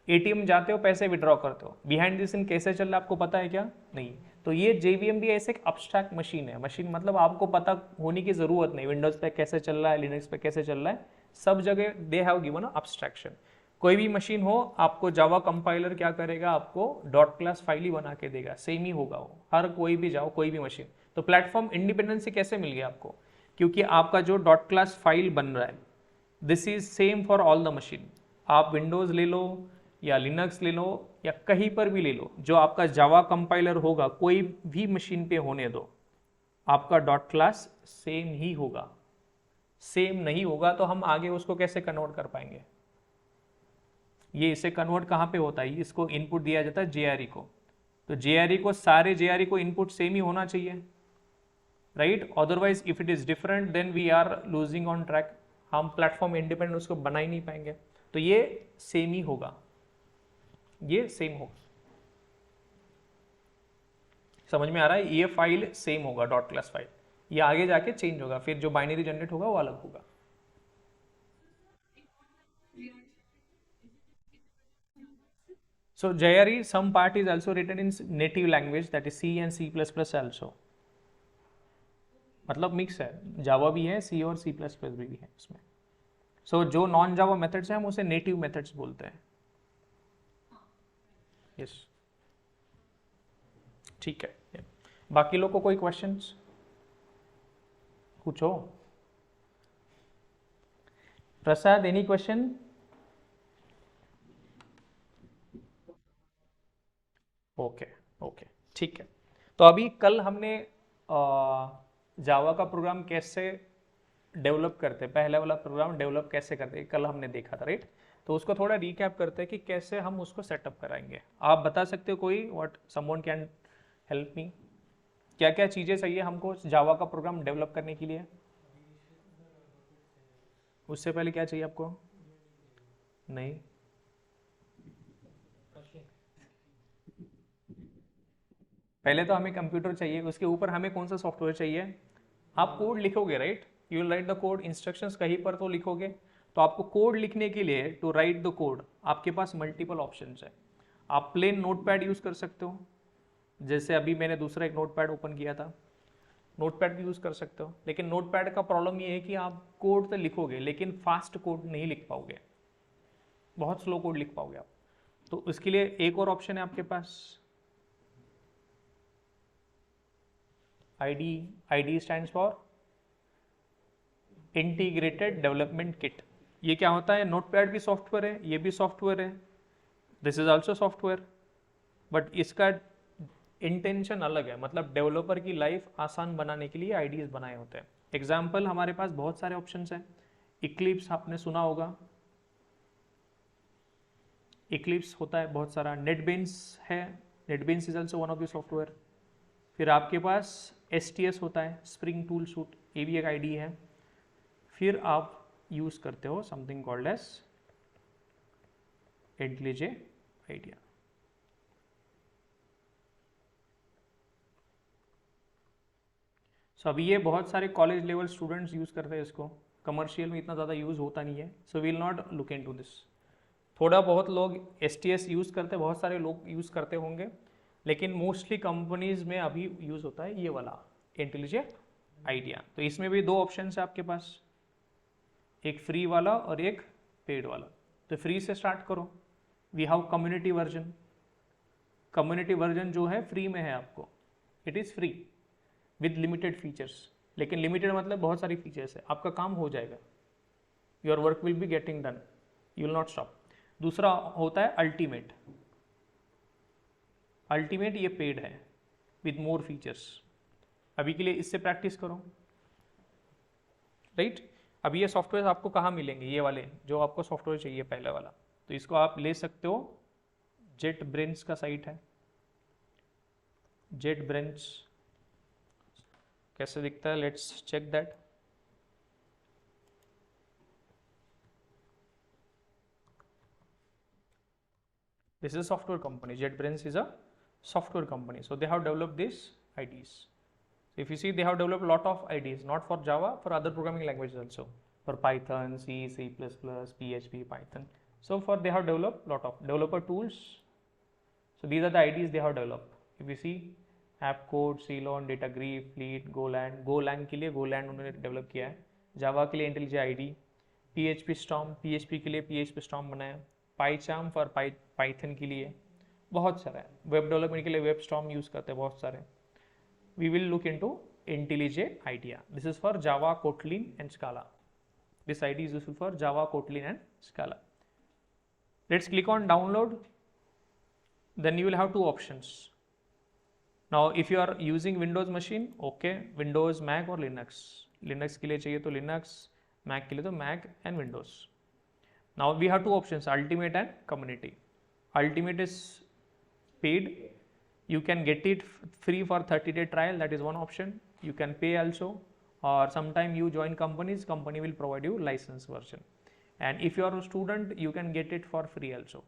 [SPEAKER 1] ATM जाते हो, पैसे withdraw करते हो, behind this in कैसे चल रहा है आपको पता है क्या? नहीं। तो ये जेवीएम भी ऐसे एक अब्स्ट्रैक्ट मशीन है। मशीन मतलब आपको पता होने की जरूरत नहीं, विंडोज पे कैसे चल रहा है, लिनक्स पे कैसे चल रहा है, सब जगह दे हैव गिवन अब्स्ट्रैक्शन। कोई भी मशीन हो, आपको जावा कंपाइलर क्या करेगा, आपको डॉट क्लास फाइल ही बना के देगा, सेम ही होगा वो। हर कोई भी जाओ, कोई भी मशीन। तो प्लेटफॉर्म इंडिपेंडेंसी कैसे मिल गया आपको? क्योंकि आपका जो डॉट क्लास फाइल बन रहा है, this is same for all the machine. आप विंडोज ले लो या लिनक्स ले लो या कहीं पर भी ले लो, जो आपका जावा कंपाइलर होगा कोई भी मशीन पे होने दो, आपका डॉट क्लास सेम ही होगा। सेम नहीं होगा तो हम आगे उसको कैसे कन्वर्ट कर पाएंगे? ये इसे कन्वर्ट कहाँ पे होता है? इसको इनपुट दिया जाता है जेआरई को। तो जेआरई को, सारे जेआरई को इनपुट सेम ही होना चाहिए, right? Otherwise if it is different then we are losing on track. हम प्लेटफॉर्म इंडिपेंडेंट उसको बना ही नहीं पाएंगे। तो ये सेम ही होगा, ये सेम होगा। समझ में आ रहा है? ये फाइल सेम होगा, डॉट क्लास फाइल। ये आगे जाके चेंज होगा, फिर जो बाइनरी जनरेट होगा वो अलग होगा। So JRE, some part is also written in native language, that is C and C++ also. मतलब मिक्स है, जावा भी है, सी और सी प्लस प्लस भी है उसमें। सो जो नॉन जावा मेथड्स हैं हम उसे नेटिव मेथड्स बोलते हैं। यस, ठीक है। बाकी लोग को कोई क्वेश्चंस पूछो। प्रसाद, एनी क्वेश्चन? ओके, ओके, ठीक है। तो अभी कल हमने जावा का प्रोग्राम कैसे डेवलप करते हैं, पहला वाला प्रोग्राम डेवलप कैसे करते हैं, कल हमने देखा था, राइट? तो उसको थोड़ा रिकैप करते हैं कि कैसे हम उसको सेटअप कराएंगे। आप बता सकते हो कोई, what someone can help me, क्या क्या चीज़ें चाहिए हमको जावा का प्रोग्राम डेवलप करने के लिए? उससे पहले क्या चाहिए आपको? नहीं, पहले तो हमें कंप्यूटर चाहिए, उसके ऊपर हमें कौन सा सॉफ्टवेयर चाहिए? आप कोड लिखोगे, right? You will write the code, instructions कहीं पर तो लिखोगे। तो आपको कोड लिखने के लिए, टू राइट द कोड, आपके पास मल्टीपल ऑप्शंस है। आप प्लेन नोटपैड यूज कर सकते हो, जैसे अभी मैंने दूसरा एक नोटपैड ओपन किया था, नोटपैड भी यूज कर सकते हो। लेकिन नोटपैड का प्रॉब्लम ये है कि आप कोड तो लिखोगे लेकिन फास्ट कोड नहीं लिख पाओगे, बहुत स्लो कोड लिख पाओगे आप। तो उसके लिए एक और ऑप्शन है आपके पास, ID. ID stands for integrated development kit. ये क्या होता है? नोटपैड भी सॉफ्टवेयर है, ये भी सॉफ्टवेयर है, this is also software, but इसका इंटेंशन अलग है। मतलब डेवलपर की लाइफ आसान बनाने के लिए आईडीज बनाए होते हैं। एग्जाम्पल, हमारे पास बहुत सारे ऑप्शंस हैं। इक्लिप्स आपने सुना होगा, इक्लिप्स होता है बहुत सारा। नेटबीन्स है, NetBeans is also one of the software. फिर आपके पास STS होता है, स्प्रिंग टूल सूट, ये भी एक आईडी है। फिर आप यूज करते हो समथिंग कॉल्ड एज इंटेलिजे आइडिया। सो अभी ये बहुत सारे कॉलेज लेवल स्टूडेंट्स यूज करते हैं इसको, कमर्शियल में इतना ज़्यादा यूज होता नहीं है। So will not look into this. थोड़ा बहुत लोग STS यूज करते हैं, बहुत सारे लोग यूज करते होंगे, लेकिन मोस्टली कंपनीज में अभी यूज होता है ये वाला इंटेलिजे आइडिया। तो इसमें भी दो ऑप्शन है आपके पास, एक फ्री वाला और एक पेड वाला। तो फ्री से स्टार्ट करो। We have community version. Community version जो है फ्री में है आपको, it is free with limited features. लेकिन लिमिटेड मतलब बहुत सारी फीचर्स है, आपका काम हो जाएगा, your work will be getting done, you will not stop. दूसरा होता है अल्टीमेट। अल्टीमेट ये पेड है विद मोर फीचर्स। अभी के लिए इससे प्रैक्टिस करो, राइट? अभी ये सॉफ्टवेयर आपको कहाँ मिलेंगे? ये वाले जो आपको सॉफ्टवेयर चाहिए पहले वाला, तो इसको आप ले सकते हो, जेट ब्रेन्स का साइट है। जेट ब्रेन्स कैसे दिखता है, let's check that. This is a software company. JetBrains is a software company. So they have developed these IDs. So if you see, they have developed a lot of IDs, not for Java, for other programming languages also, for Python, C, C++, PHP, Python. So for they have developed a lot of developer tools. So these are the IDs they have developed. If you see, AppCode, Ceylon, DataGrip, Fleet, Golang. Golang के लिए Golang उन्होंने develop किया है। Java के लिए IntelliJ IDE, PHP Storm, PHP के लिए PHP Storm बनाया, PyCharm फॉर पाइथन के लिए, बहुत सारा है। वेब डेवलपमेंट के लिए वेब स्टॉर्म यूज करते हैं बहुत सारे। We will look into IntelliJ IDEA. This is for Java, Kotlin and Scala. This IDE is useful for Java, Kotlin and Scala. Let's click on download, then you will have two options. Now if you are using Windows machine, okay, Windows, Mac और Linux। Linux के लिए चाहिए तो Linux, Mac के लिए तो Mac and Windows। Now we have two options, Ultimate and Community। Ultimate is paid, you can get it free for 30-day trial, that is one option। You can pay also, or sometime you join companies, company will provide you license version। And if you are a student, you can get it for free also।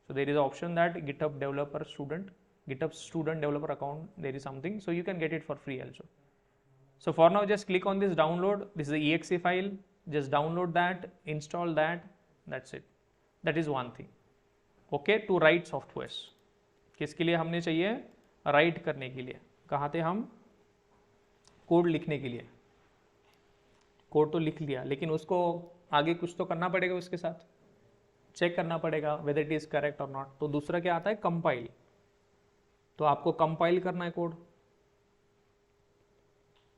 [SPEAKER 1] So there is an option that GitHub developer student, GitHub student developer account, there is something, so you can get it for free also। So for now, just click on this download. This is the exe file, just download that, install that, that's it। That is one thing। Okay, to write softwares, किसके लिए हमने चाहिए? Right करने के लिए। कहाँ थे हम? कोड लिखने के लिए। कोड तो लिख लिया, लेकिन उसको आगे कुछ तो करना पड़ेगा, उसके साथ चेक करना पड़ेगा वेदर इट इज करेक्ट और नॉट। तो दूसरा क्या आता है? कंपाइल। तो आपको कंपाइल करना है कोड।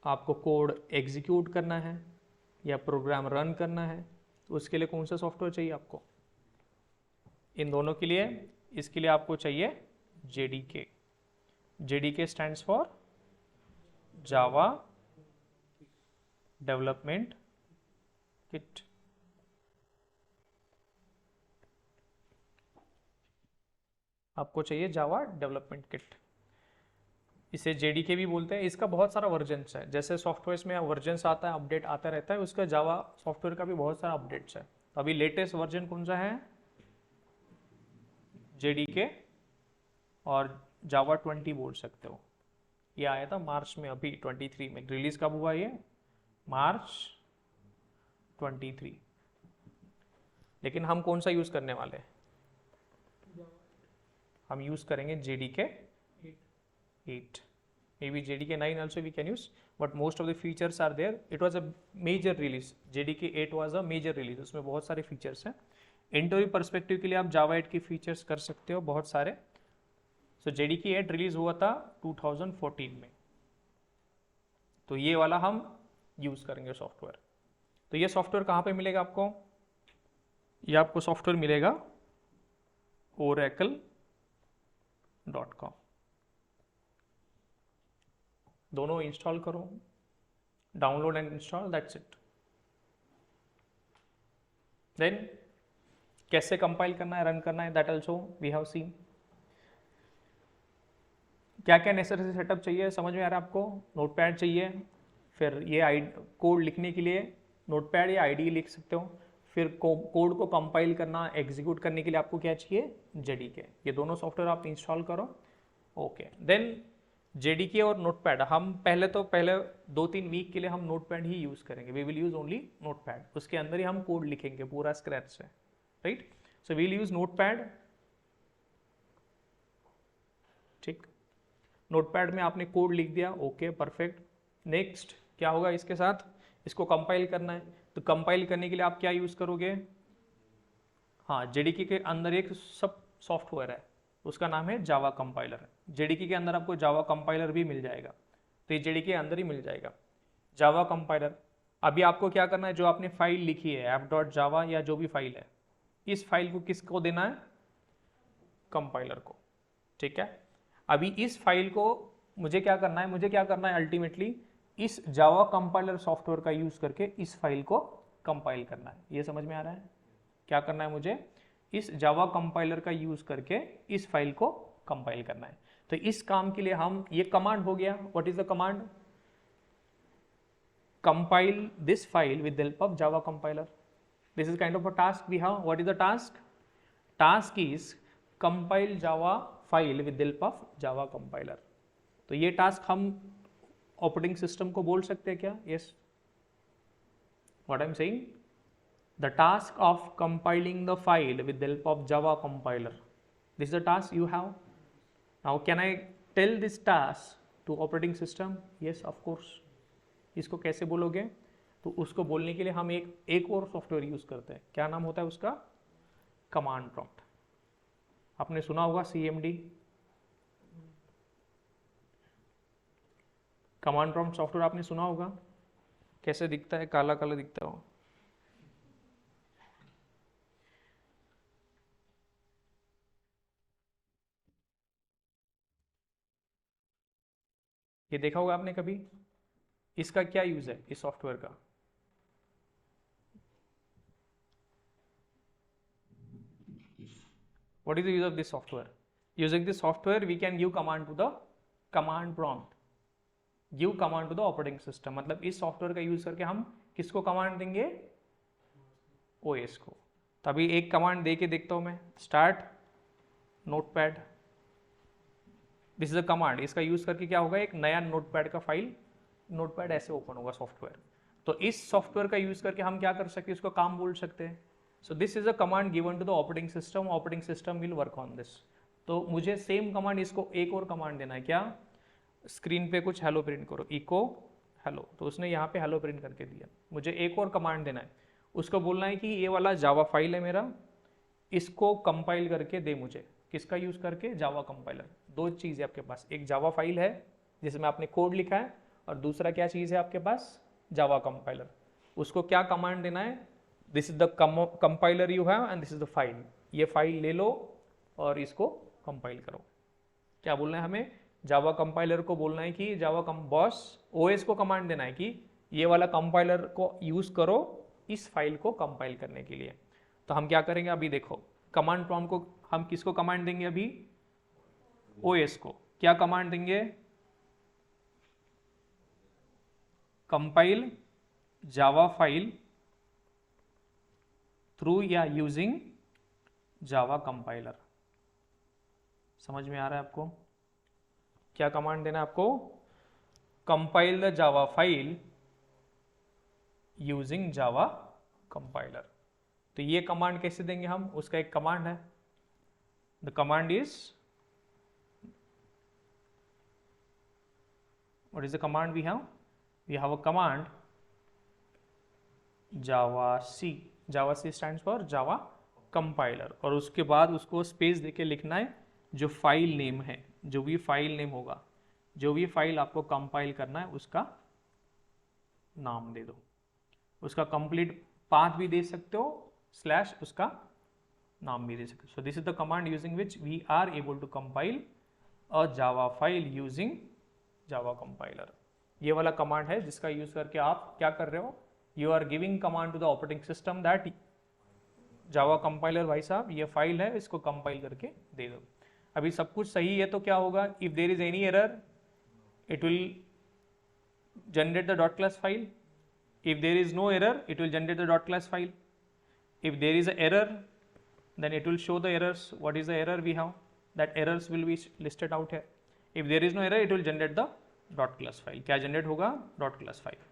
[SPEAKER 1] आपको कोड एग्जीक्यूट करना है या प्रोग्राम रन करना है, तो उसके लिए कौन सा सॉफ्टवेयर चाहिए आपको? इन दोनों के लिए, इसके लिए आपको चाहिए JDK। JDK stands for Java development kit. आपको चाहिए जावा डेवलपमेंट किट, इसे JDK भी बोलते हैं। इसका बहुत सारा वर्जन्स है, जैसे सॉफ्टवेयर में वर्जन्स आता है, अपडेट आता रहता है, उसका जावा सॉफ्टवेयर का भी बहुत सारा अपडेट्स है। तो अभी लेटेस्ट वर्जन कौन सा है? JDK और जावा 20 बोल सकते हो। ये आया था मार्च में, अभी 23 में रिलीज कब हुआ ये? मार्च 23। लेकिन हम कौन सा यूज करने वाले हैं? हम यूज करेंगे JDK 8, maybe JDK 9 also we can use, but most of the features are there. It was a major release, JDK 8 was a major release, उसमें बहुत सारे फीचर्स हैं। इंटरव्यू पर्सपेक्टिव के लिए आप जावा 8 की फीचर्स कर सकते हो बहुत सारे। सो JDK 8 रिलीज हुआ था 2014 में, तो ये वाला हम यूज करेंगे सॉफ्टवेयर। तो ये सॉफ्टवेयर कहाँ पे मिलेगा आपको? ये आपको सॉफ्टवेयर मिलेगा oracle.com। दोनों इंस्टॉल करो, download and install, that's it. Then कैसे कंपाइल करना है, रन करना है, that also we have seen. क्या क्या नेसेसरी सेटअप चाहिए समझ में आ रहा है आपको? नोटपैड चाहिए, फिर ये कोड लिखने के लिए नोटपैड या IDE लिख सकते हो। फिर कोड को कंपाइल करना, एग्जीक्यूट करने के लिए आपको क्या चाहिए? JDK। ये दोनों सॉफ्टवेयर आप इंस्टॉल करो। ओके, देन JDK और नोटपैड, हम पहले 2-3 वीक के लिए हम नोटपैड ही यूज करेंगे। We will use only Notepad, उसके अंदर ही हम कोड लिखेंगे पूरा स्क्रैच से, right? So we will use Notepad. ठीक, नोटपैड में आपने कोड लिख दिया, ओके परफेक्ट। नेक्स्ट क्या होगा इसके साथ? इसको कंपाइल करना है, तो कंपाइल करने के लिए आप क्या यूज करोगे? हाँ, JDK के अंदर एक सब सॉफ्टवेयर है, उसका नाम है जावा कंपाइलर। JDK के अंदर आपको जावा कंपाइलर भी मिल जाएगा, तो ये JDK के अंदर ही मिल जाएगा जावा कंपाइलर। अभी आपको क्या करना है, जो आपने फाइल लिखी है app.java या जो भी फाइल है, इस फाइल को किसको देना है? कंपाइलर को। ठीक है, अभी इस फाइल को मुझे क्या करना है? अल्टीमेटली इस जावा कंपाइलर सॉफ्टवेयर का यूज करके इस फाइल को कंपाइल करना है। ये समझ में आ रहा है? क्या करना है मुझे? इस जावा कंपाइलर का यूज करके इस फाइल को कंपाइल करना है। तो इस काम के लिए हम, ये कमांड हो गया। What is the command? Compile this file with help of Java compiler. This is kind of a task we have. What is the task? Task is compile Java file with help of Java compiler. तो ये task हम operating system को बोल सकते हैं क्या? Yes, what I am saying, the task of compiling the file with the help of Java compiler. This is the task you have. Now can I tell this task to operating system? Yes, of course. इसको कैसे बोलोगे? तो उसको बोलने के लिए हम एक और सॉफ्टवेयर यूज करते हैं। क्या नाम होता है उसका? Command prompt. आपने सुना होगा CMD, कमांड प्रॉम्प्ट सॉफ्टवेयर आपने सुना होगा। कैसे दिखता है? काला काला दिखता हो। ये देखा होगा आपने कभी? इसका क्या यूज है इस सॉफ्टवेयर का? What is the use of this software? Using this software we can give command to the command prompt, give command to the operating system। मतलब इस सॉफ्टवेयर का यूज करके हम किसको कमांड देंगे? OS को। तभी एक कमांड दे के देखता हूं मैं। Start notepad, this is a command. इसका यूज करके क्या होगा? एक नया नोटपैड का फाइल, नोटपैड ऐसे ओपन होगा सॉफ्टवेयर। तो इस सॉफ्टवेयर का यूज करके हम क्या कर सकते हैं? इसको काम बोल सकते हैं। So this is a command given to the operating system, operating system will work on this. तो मुझे सेम कमांड, इसको एक और कमांड देना है। क्या? स्क्रीन पे कुछ हेलो प्रिंट करो, इको हेलो। तो उसने यहाँ पे हेलो प्रिंट करके दिया। मुझे एक और कमांड देना है, उसको बोलना है कि ये वाला जावा फाइल है मेरा, इसको कंपाइल करके दे मुझे। किसका यूज करके? Java compiler. दो चीज़ है आपके पास, एक जावा फाइल है जिसमें आपने कोड लिखा है, और दूसरा क्या चीज़ है आपके पास, जावा कंपाइलर। उसको क्या कमांड देना है, this is the compiler you have and this is the file, ये फाइल ले लो और इसको कंपाइल करो। क्या बोलना है हमें, जावा कंपाइलर को बोलना है कि जावा बॉस ओएस को कमांड देना है कि ये वाला कंपाइलर को यूज करो इस फाइल को कंपाइल करने के लिए। तो हम क्या करेंगे अभी देखो, कमांड प्रॉम्प्ट को हम किसको कमांड देंगे अभी, ओएस को। क्या कमांड देंगे, कंपाइल जावा फाइल थ्रू या यूजिंग जावा कंपाइलर। समझ में आ रहा है आपको, क्या कमांड देना है आपको, compile the Java file using Java compiler. तो ये कमांड कैसे देंगे हम, उसका एक कमांड है, the command is, what is the command we have a command Java C stands for Java compiler, और उसके बाद उसको स्पेस देके लिखना है जो फाइल नेम है, जो भी फाइल नेम होगा, जो भी फाइल आपको कंपाइल करना है उसका नाम दे दो, उसका कंप्लीट पाथ भी दे सकते हो स्लैश उसका नाम भी दे सकते हो। So this is the command using which we are able to compile a Java file using Java compiler. ये वाला कमांड है जिसका यूज करके आप क्या कर रहे हो, you are giving command to the operating system that Java compiler भाई साहब ये फाइल है इसको कंपाइल करके दे दो। अभी सब कुछ सही है तो क्या होगा, if there is any error it will generate the dot class file, if there is no error it will generate the dot class file, if there is a error then it will show the errors, what is the error we have, that errors will be listed out here, if there is no error it will generate the dot class file, क्या generate होगा, dot class file।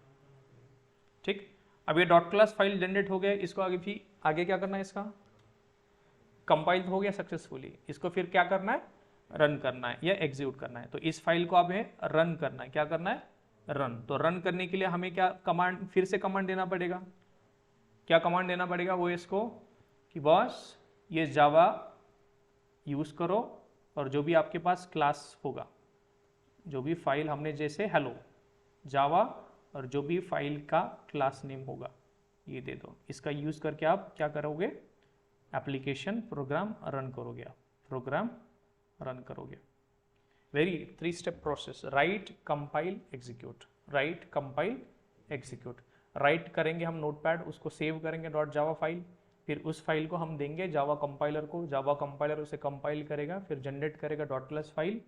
[SPEAKER 1] ठीक, अब ये dot class file generate हो गया, इसको आगे क्या करना है, इसका कंपाइल हो गया सक्सेसफुली, इसको फिर क्या करना है, रन करना है या एग्जीक्यूट करना है। तो इस फाइल को हमें रन करना है, क्या करना है, रन। तो रन करने के लिए हमें क्या कमांड, फिर से कमांड देना पड़ेगा, क्या कमांड देना पड़ेगा वो इसको कि बॉस ये जावा यूज करो और जो भी आपके पास क्लास होगा, जो भी फाइल हमने जैसे हेलो जावा और जो भी फाइल का क्लास नेम होगा ये दे दो, इसका यूज करके आप क्या करोगे, एप्लीकेशन प्रोग्राम रन करोगे, प्रोग्राम रन करोगे। Very 3 step process, right compile execute, right compile execute. Right करेंगे हम नोटपैड, उसको सेव करेंगे डॉट जावा फाइल, फिर उस फाइल को हम देंगे जावा कंपाइलर को, जावा कंपाइलर उसे कंपाइल करेगा, फिर जनरेट करेगा डॉट क्लास फाइल,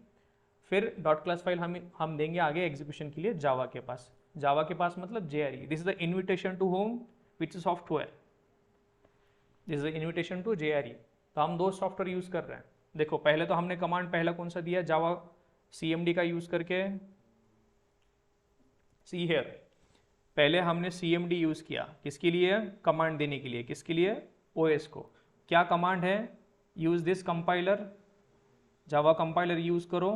[SPEAKER 1] फिर डॉट क्लास फाइल हम देंगे आगे एग्जीक्यूशन के लिए जावा के पास। जावा के पास मतलब JRE, this is the invitation to home which is software, this is the invitation to JRE। तो हम 2 सॉफ्टवेयर यूज कर रहे हैं। देखो पहले तो हमने कमांड पहला कौन सा दिया, जावा CMD का यूज करके, सी हियर, पहले हमने CMD यूज किया किसके लिए, कमांड देने के लिए, किसके लिए, OS को। क्या कमांड है, use this compiler, Java compiler use करो,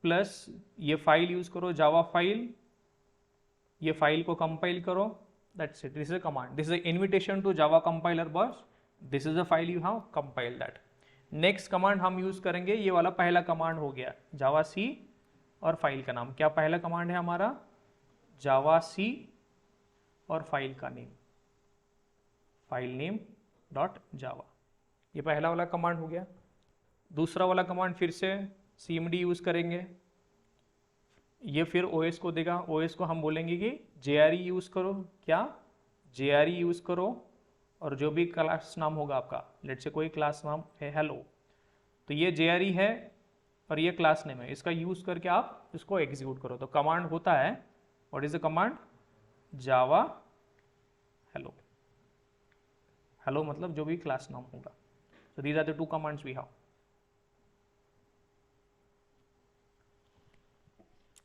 [SPEAKER 1] प्लस ये फाइल यूज करो जावा फाइल, ये फाइल को कंपाइल करो, that's it, this is a command, this is a invitation to Java compiler boss, this is the file you have compile that. Next command हम use करेंगे, ये वाला पहला command हो गया जावा सी और फाइल का नाम, क्या पहला कमांड है हमारा, जावा सी और फाइल का नेम, फाइल नेम डॉट जावा, ये पहला वाला कमांड हो गया। दूसरा वाला कमांड फिर से CMD यूज करेंगे, ये फिर OS को देगा, OS को हम बोलेंगे कि JRE यूज करो, क्या JRE यूज करो और जो भी क्लास नाम होगा आपका, लेट से कोई क्लास नाम है हेलो, तो ये JRE है और ये क्लास नेम है, इसका यूज करके आप इसको एग्जीक्यूट करो। तो कमांड होता है, what is the command, Java hello, hello मतलब जो भी क्लास नाम होगा। So these are the 2 commands we have।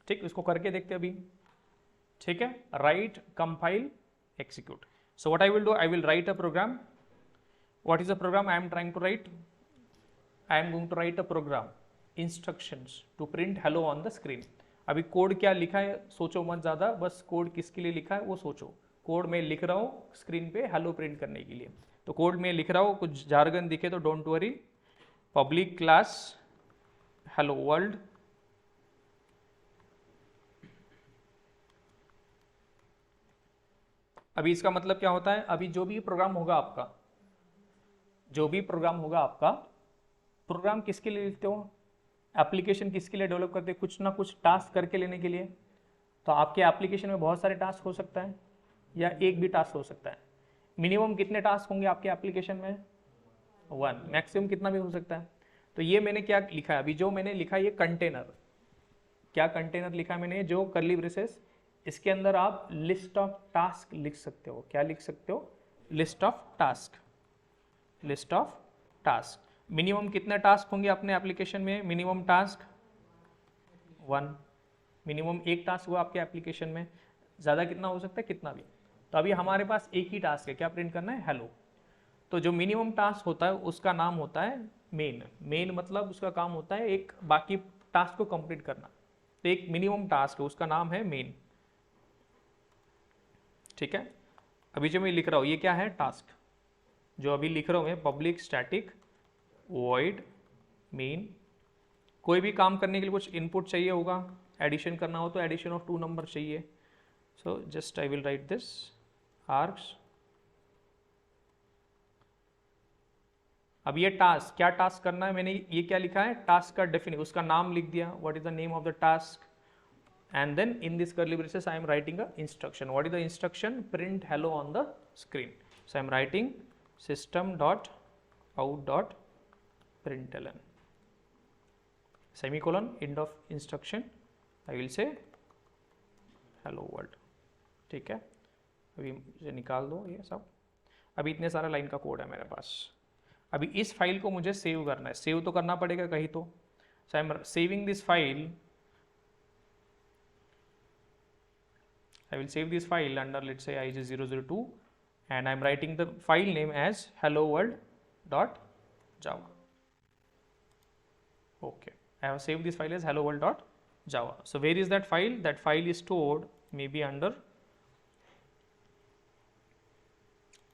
[SPEAKER 1] ठीक, इसको करके देखते अभी, ठीक है, write compile execute. So what I will do, I will write a program, what is a program I am trying to write, I am going to write a program instructions to print hello on the screen. अभी code क्या लिखा है सोचो मत ज़्यादा, बस code किसके लिए लिखा है वो सोचो। कोड में लिख रहा हूँ स्क्रीन पे हेलो प्रिंट करने के लिए, तो कोड में लिख रहा हूँ, कुछ जार्गन दिखे तो don't worry, public class hello world अभी इसका मतलब क्या होता है, अभी जो भी प्रोग्राम होगा आपका, जो भी प्रोग्राम होगा आपका, प्रोग्राम किसके लिए लिखते हो, एप्लीकेशन किसके लिए डेवलप करते हैं, कुछ ना कुछ टास्क करके लेने के लिए। तो आपके एप्लीकेशन में बहुत सारे टास्क हो सकता है या एक भी टास्क हो सकता है। मिनिमम कितने टास्क होंगे आपके एप्लीकेशन में, 1, मैक्सिमम कितना भी हो सकता है। तो ये मैंने क्या लिखा है, अभी जो मैंने लिखा है ये कंटेनर, क्या कंटेनर लिखा है मैंने, जो कर्ली ब्रेसेस, इसके अंदर आप लिस्ट ऑफ टास्क लिख सकते हो। क्या लिख सकते हो, list of task, list of task. Minimum कितने टास्क होंगे अपने एप्लीकेशन में, मिनिमम टास्क 1, मिनिमम एक टास्क हुआ आपके एप्लीकेशन में, ज़्यादा कितना हो सकता है, कितना भी। तो अभी हमारे पास एक ही टास्क है, क्या प्रिंट करना है, हेलो। तो जो मिनिमम टास्क होता है उसका नाम होता है मेन। मेन मतलब उसका काम होता है एक बाकी टास्क को कंप्लीट करना। तो एक मिनिमम टास्क है, उसका नाम है मेन। ठीक है, अभी जो मैं लिख रहा हूँ ये क्या है, टास्क। जो अभी लिख रहा हूँ मैं, पब्लिक स्टैटिक वॉइड मेन। कोई भी काम करने के लिए कुछ इनपुट चाहिए होगा, एडिशन करना हो तो एडिशन ऑफ 2 नंबर चाहिए। So just I will right this arcs. अब ये टास्क, क्या टास्क करना है, मैंने ये क्या लिखा है, टास्क का डेफिनेशन, उसका नाम लिख दिया, what is the name of the task, and then in this curly braces I am writing a instruction. What is the instruction, print hello on the screen. So I am writing system dot out dot println semicolon, end of instruction, I will say hello world। ठीक है, अभी मुझे निकाल दो ये सब। अभी इतने सारा लाइन का कोड है मेरे पास। अभी इस फाइल को मुझे सेव करना है, सेव तो करना पड़ेगा कहीं तो। So I am saving this file, I will save this file under, let's say, IJ002, and I am writing the file name as hello world.java. Okay, I have saved this file as hello world.java. So where is that file? That file is stored maybe under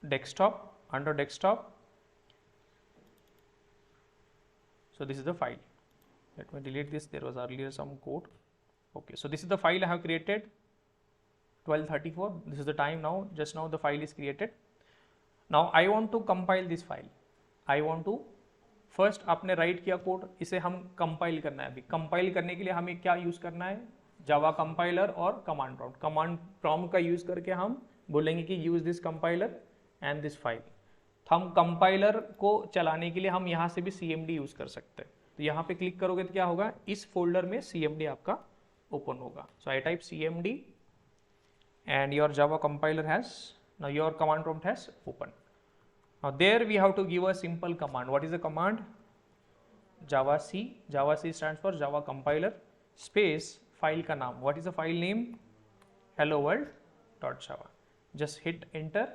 [SPEAKER 1] desktop, under desktop. So this is the file. Let me delete this, there was earlier some code. Okay, so this is the file I have created, 12:34, this is the time now, just now the file is created. Now I want to compile this file. I want to, first आपने right किया code, इसे हम compile करना है। अभी compile करने के लिए हमें क्या यूज करना है, जावा कंपाइलर और कमांड प्रॉम्प्ट। कमांड प्रॉम्प्ट का यूज करके हम बोलेंगे कि use this compiler and this file. तो हम कंपाइलर को चलाने के लिए हम यहाँ से भी CMD यूज कर सकते हैं। तो यहाँ पे क्लिक करोगे तो क्या होगा, इस फोल्डर में CMD आपका ओपन होगा। So I type CMD and your Java compiler has, now your command prompt has opened. Now there we have to give a simple command. What is the command? Java C. Java C stands for Java compiler space file का नाम. What is the file name? Hello world.java. Just hit enter.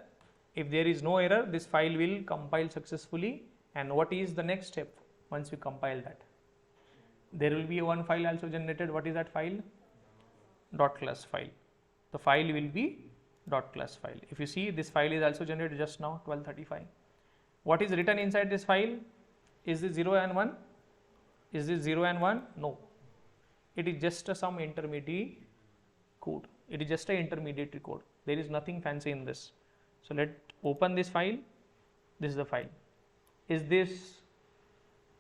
[SPEAKER 1] If there is no error, this file will compile successfully. And what is the next step once we compile that? There will be one file also generated. What is that file? .class file. The file will be .class file. If you see, this file is also generated just now, 12:35. What is written inside this file? Is this 0 and 1? Is this 0 and 1? No. It is just some intermediate code. It is just an intermediate code. There is nothing fancy in this. So let's open this file. This is the file. Is this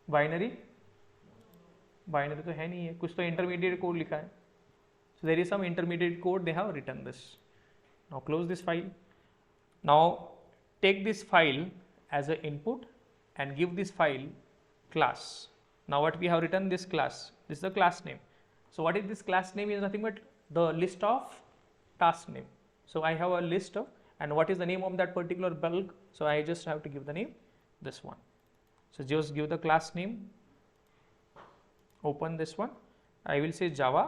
[SPEAKER 1] binary? Binary तो है नहीं है, कुछ तो intermediate code लिखा है. So there is some intermediate code, they have written this. Now close this file. Now take this file as an input and give this file class. Now what we have written, this class, this is the class name. So what is this class name, is nothing but the list of task name. So I have a list of, and what is the name of that particular bulk? So I just have to give the name, this one. So just give the class name, open this one, I will say Java,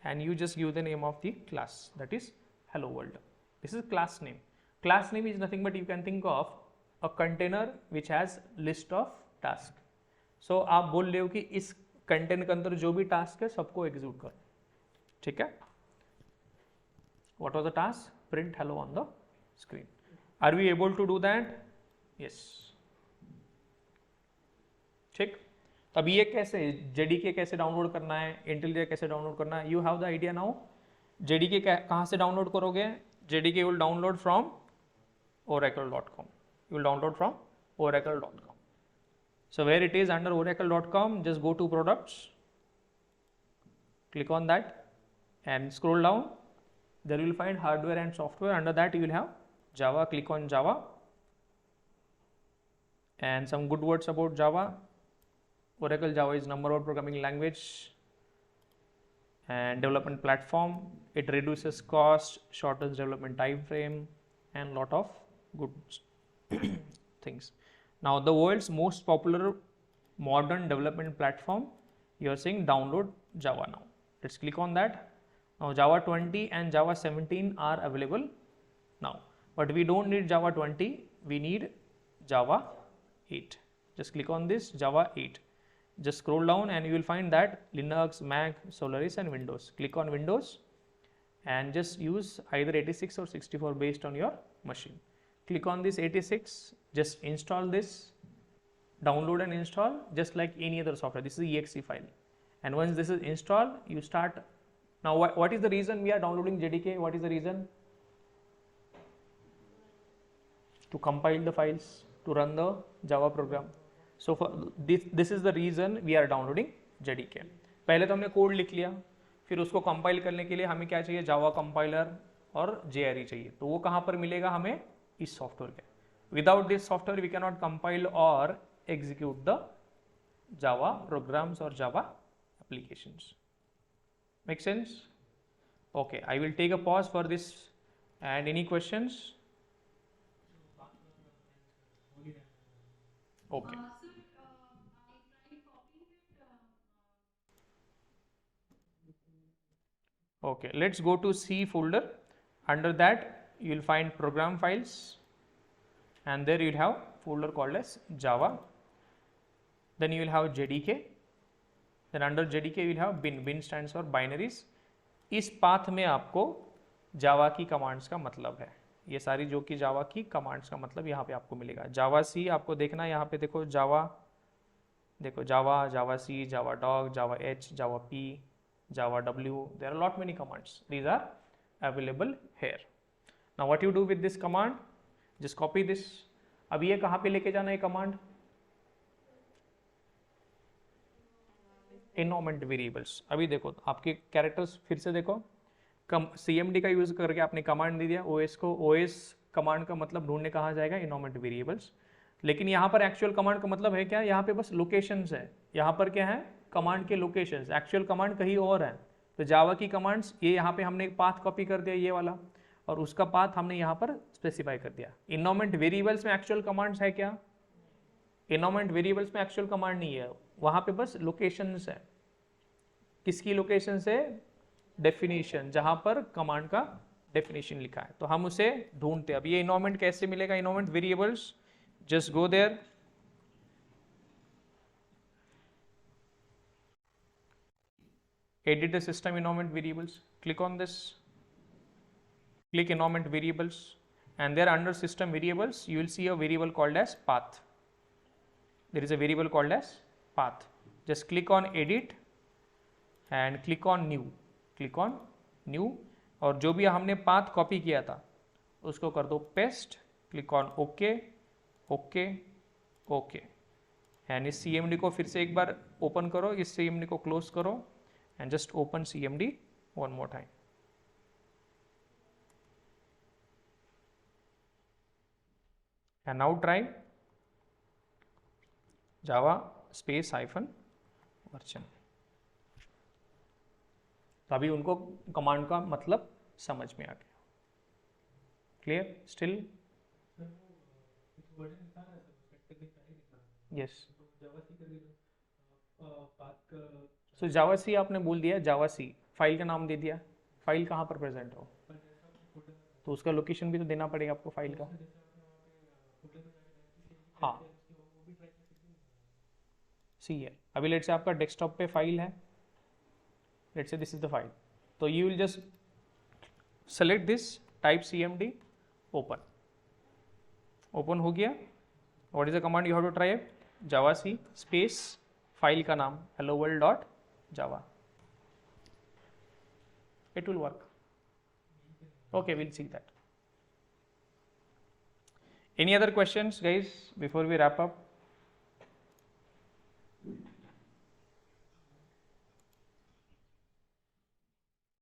[SPEAKER 1] and you just give the name of the class, that is hello world. This is class name. Class name is nothing but you can think of a container which has list of task. So आप बोल रहे हो कि इस container के अंदर जो भी टास्क है सबको एग्जीक्यूट करो, ठीक है। What was the task? Print hello on the screen. Are we able to do that? Yes. ठीक। तब ये कैसे, JDK कैसे डाउनलोड करना है, IntelliJ कैसे डाउनलोड करना है, you have the idea now. JDK कहाँ से डाउनलोड करोगे, JDK you will download from oracle.com. You will download from oracle.com. So where it is under oracle.com, just go to products, click on that and scroll down. There you will find hardware and software. Under that you will have Java. Click on Java and some good words about Java. Oracle Java is number one programming language and development platform. It reduces cost, shortens development time frame, and lot of good things. Now the world's most popular modern development platform, you are saying download Java now. Let's click on that. Now Java 20 and Java 17 are available now, but we don't need Java 20, we need Java 8. Just click on this Java 8. Just scroll down and you will find that Linux, Mac, Solaris and Windows. Click on Windows and just use either 86 or 64 based on your machine. Click on this 86, just install this, download and install just like any other software. This is the exe file, and once this is installed, you start. Now what is the reason we are downloading JDK? What is the reason? To compile the files, to run the Java program. So for this is the reason we are downloading JDK. पहले तो हमने code लिख लिया, फिर उसको compile करने के लिए हमें क्या चाहिए? जावा कंपाइलर और JRE चाहिए. तो वो कहाँ पर मिलेगा हमें? इस सॉफ्टवेयर पे. Without this software we cannot compile or execute the Java programs or Java applications. Make sense? Okay, I will take a pause for this. And any questions? Okay. Okay, let's go to C folder. Under that you will find program files, and there you will have folder called as Java. Then you will have JDK. Then under JDK you will have bin. Bin stands for binaries. इस path में आपको जावा की commands का मतलब है, ये सारी जो कि जावा की कमांड्स का मतलब यहाँ पे आपको मिलेगा. जावा सी आपको देखना है, यहाँ पे देखो जावा, देखो जावा, जावा सी, Java doc, Java H, Java P, Java W. There are lot many commands. These are available here. Now what you do with this command? Just copy this. अब ये कहाँ पे लेके जाना है कमांड? इनोमेंट वेरिएबल्स. अभी देखो आपके कैरेक्टर्स फिर से देखो, CMD का यूज करके आपने कमांड दे दिया OS को. OS कमांड का मतलब ढूंढने कहाँ जाएगा? इनोमेंट वेरिएबल्स. लेकिन यहाँ पर एक्चुअल कमांड का मतलब है क्या? यहाँ पे बस लोकेशंस है. यहाँ पर क्या है? कमांड के लोकेशंस. एक्चुअल कमांड कहीं और है. तो जावा की कमांड्स ये यहाँ पे हमने पाथ कॉपी कर दिया ये वाला, और उसका पाथ हमने यहाँ पर स्पेसिफाई कर दिया. इनोमेंट वेरिएबल्स में एक्चुअल कमांड्स है क्या? इनोमेंट वेरिएबल्स में एक्चुअल कमांड नहीं है, वहाँ पे बस लोकेशंस है. किसकी लोकेशन है? डेफिनेशन, जहां पर कमांड का डेफिनेशन लिखा है, तो हम उसे ढूंढते हैं. अब ये इनोमेंट कैसे मिलेगा? Environment variables, just go there, edit the system environment variables, click on this, click environment variables, and there under system variables you will see a variable called as path. There is a variable called as path. Just click on edit and click on new, click on new, और जो भी हमने path copy किया था उसको कर दो paste. Click on okay, okay, okay. And इस CMD को फिर से एक बार ओपन करो, इस CMD को क्लोज करो and just open CMD one more time. And now try Java space hyphen version. तो अभी उनको कमांड का मतलब समझ में आ गया. क्लियर? स्टिल? यस. सो जावा सी आपने बोल दिया, जावा सी फाइल का नाम दे दिया. फाइल कहाँ पर प्रेजेंट हो, तो उसका लोकेशन भी तो देना पड़ेगा आपको फाइल का. हाँ, सी है. अभी लेट से आपका डेस्कटॉप पे फाइल है, let say this is the file, तो you will just select this, type CMD, open. Open हो गया. What is the command you have to try? Java C space file का नाम hello world dot java. It will work. Okay, we'll see that. Any other questions, guys, before we wrap up?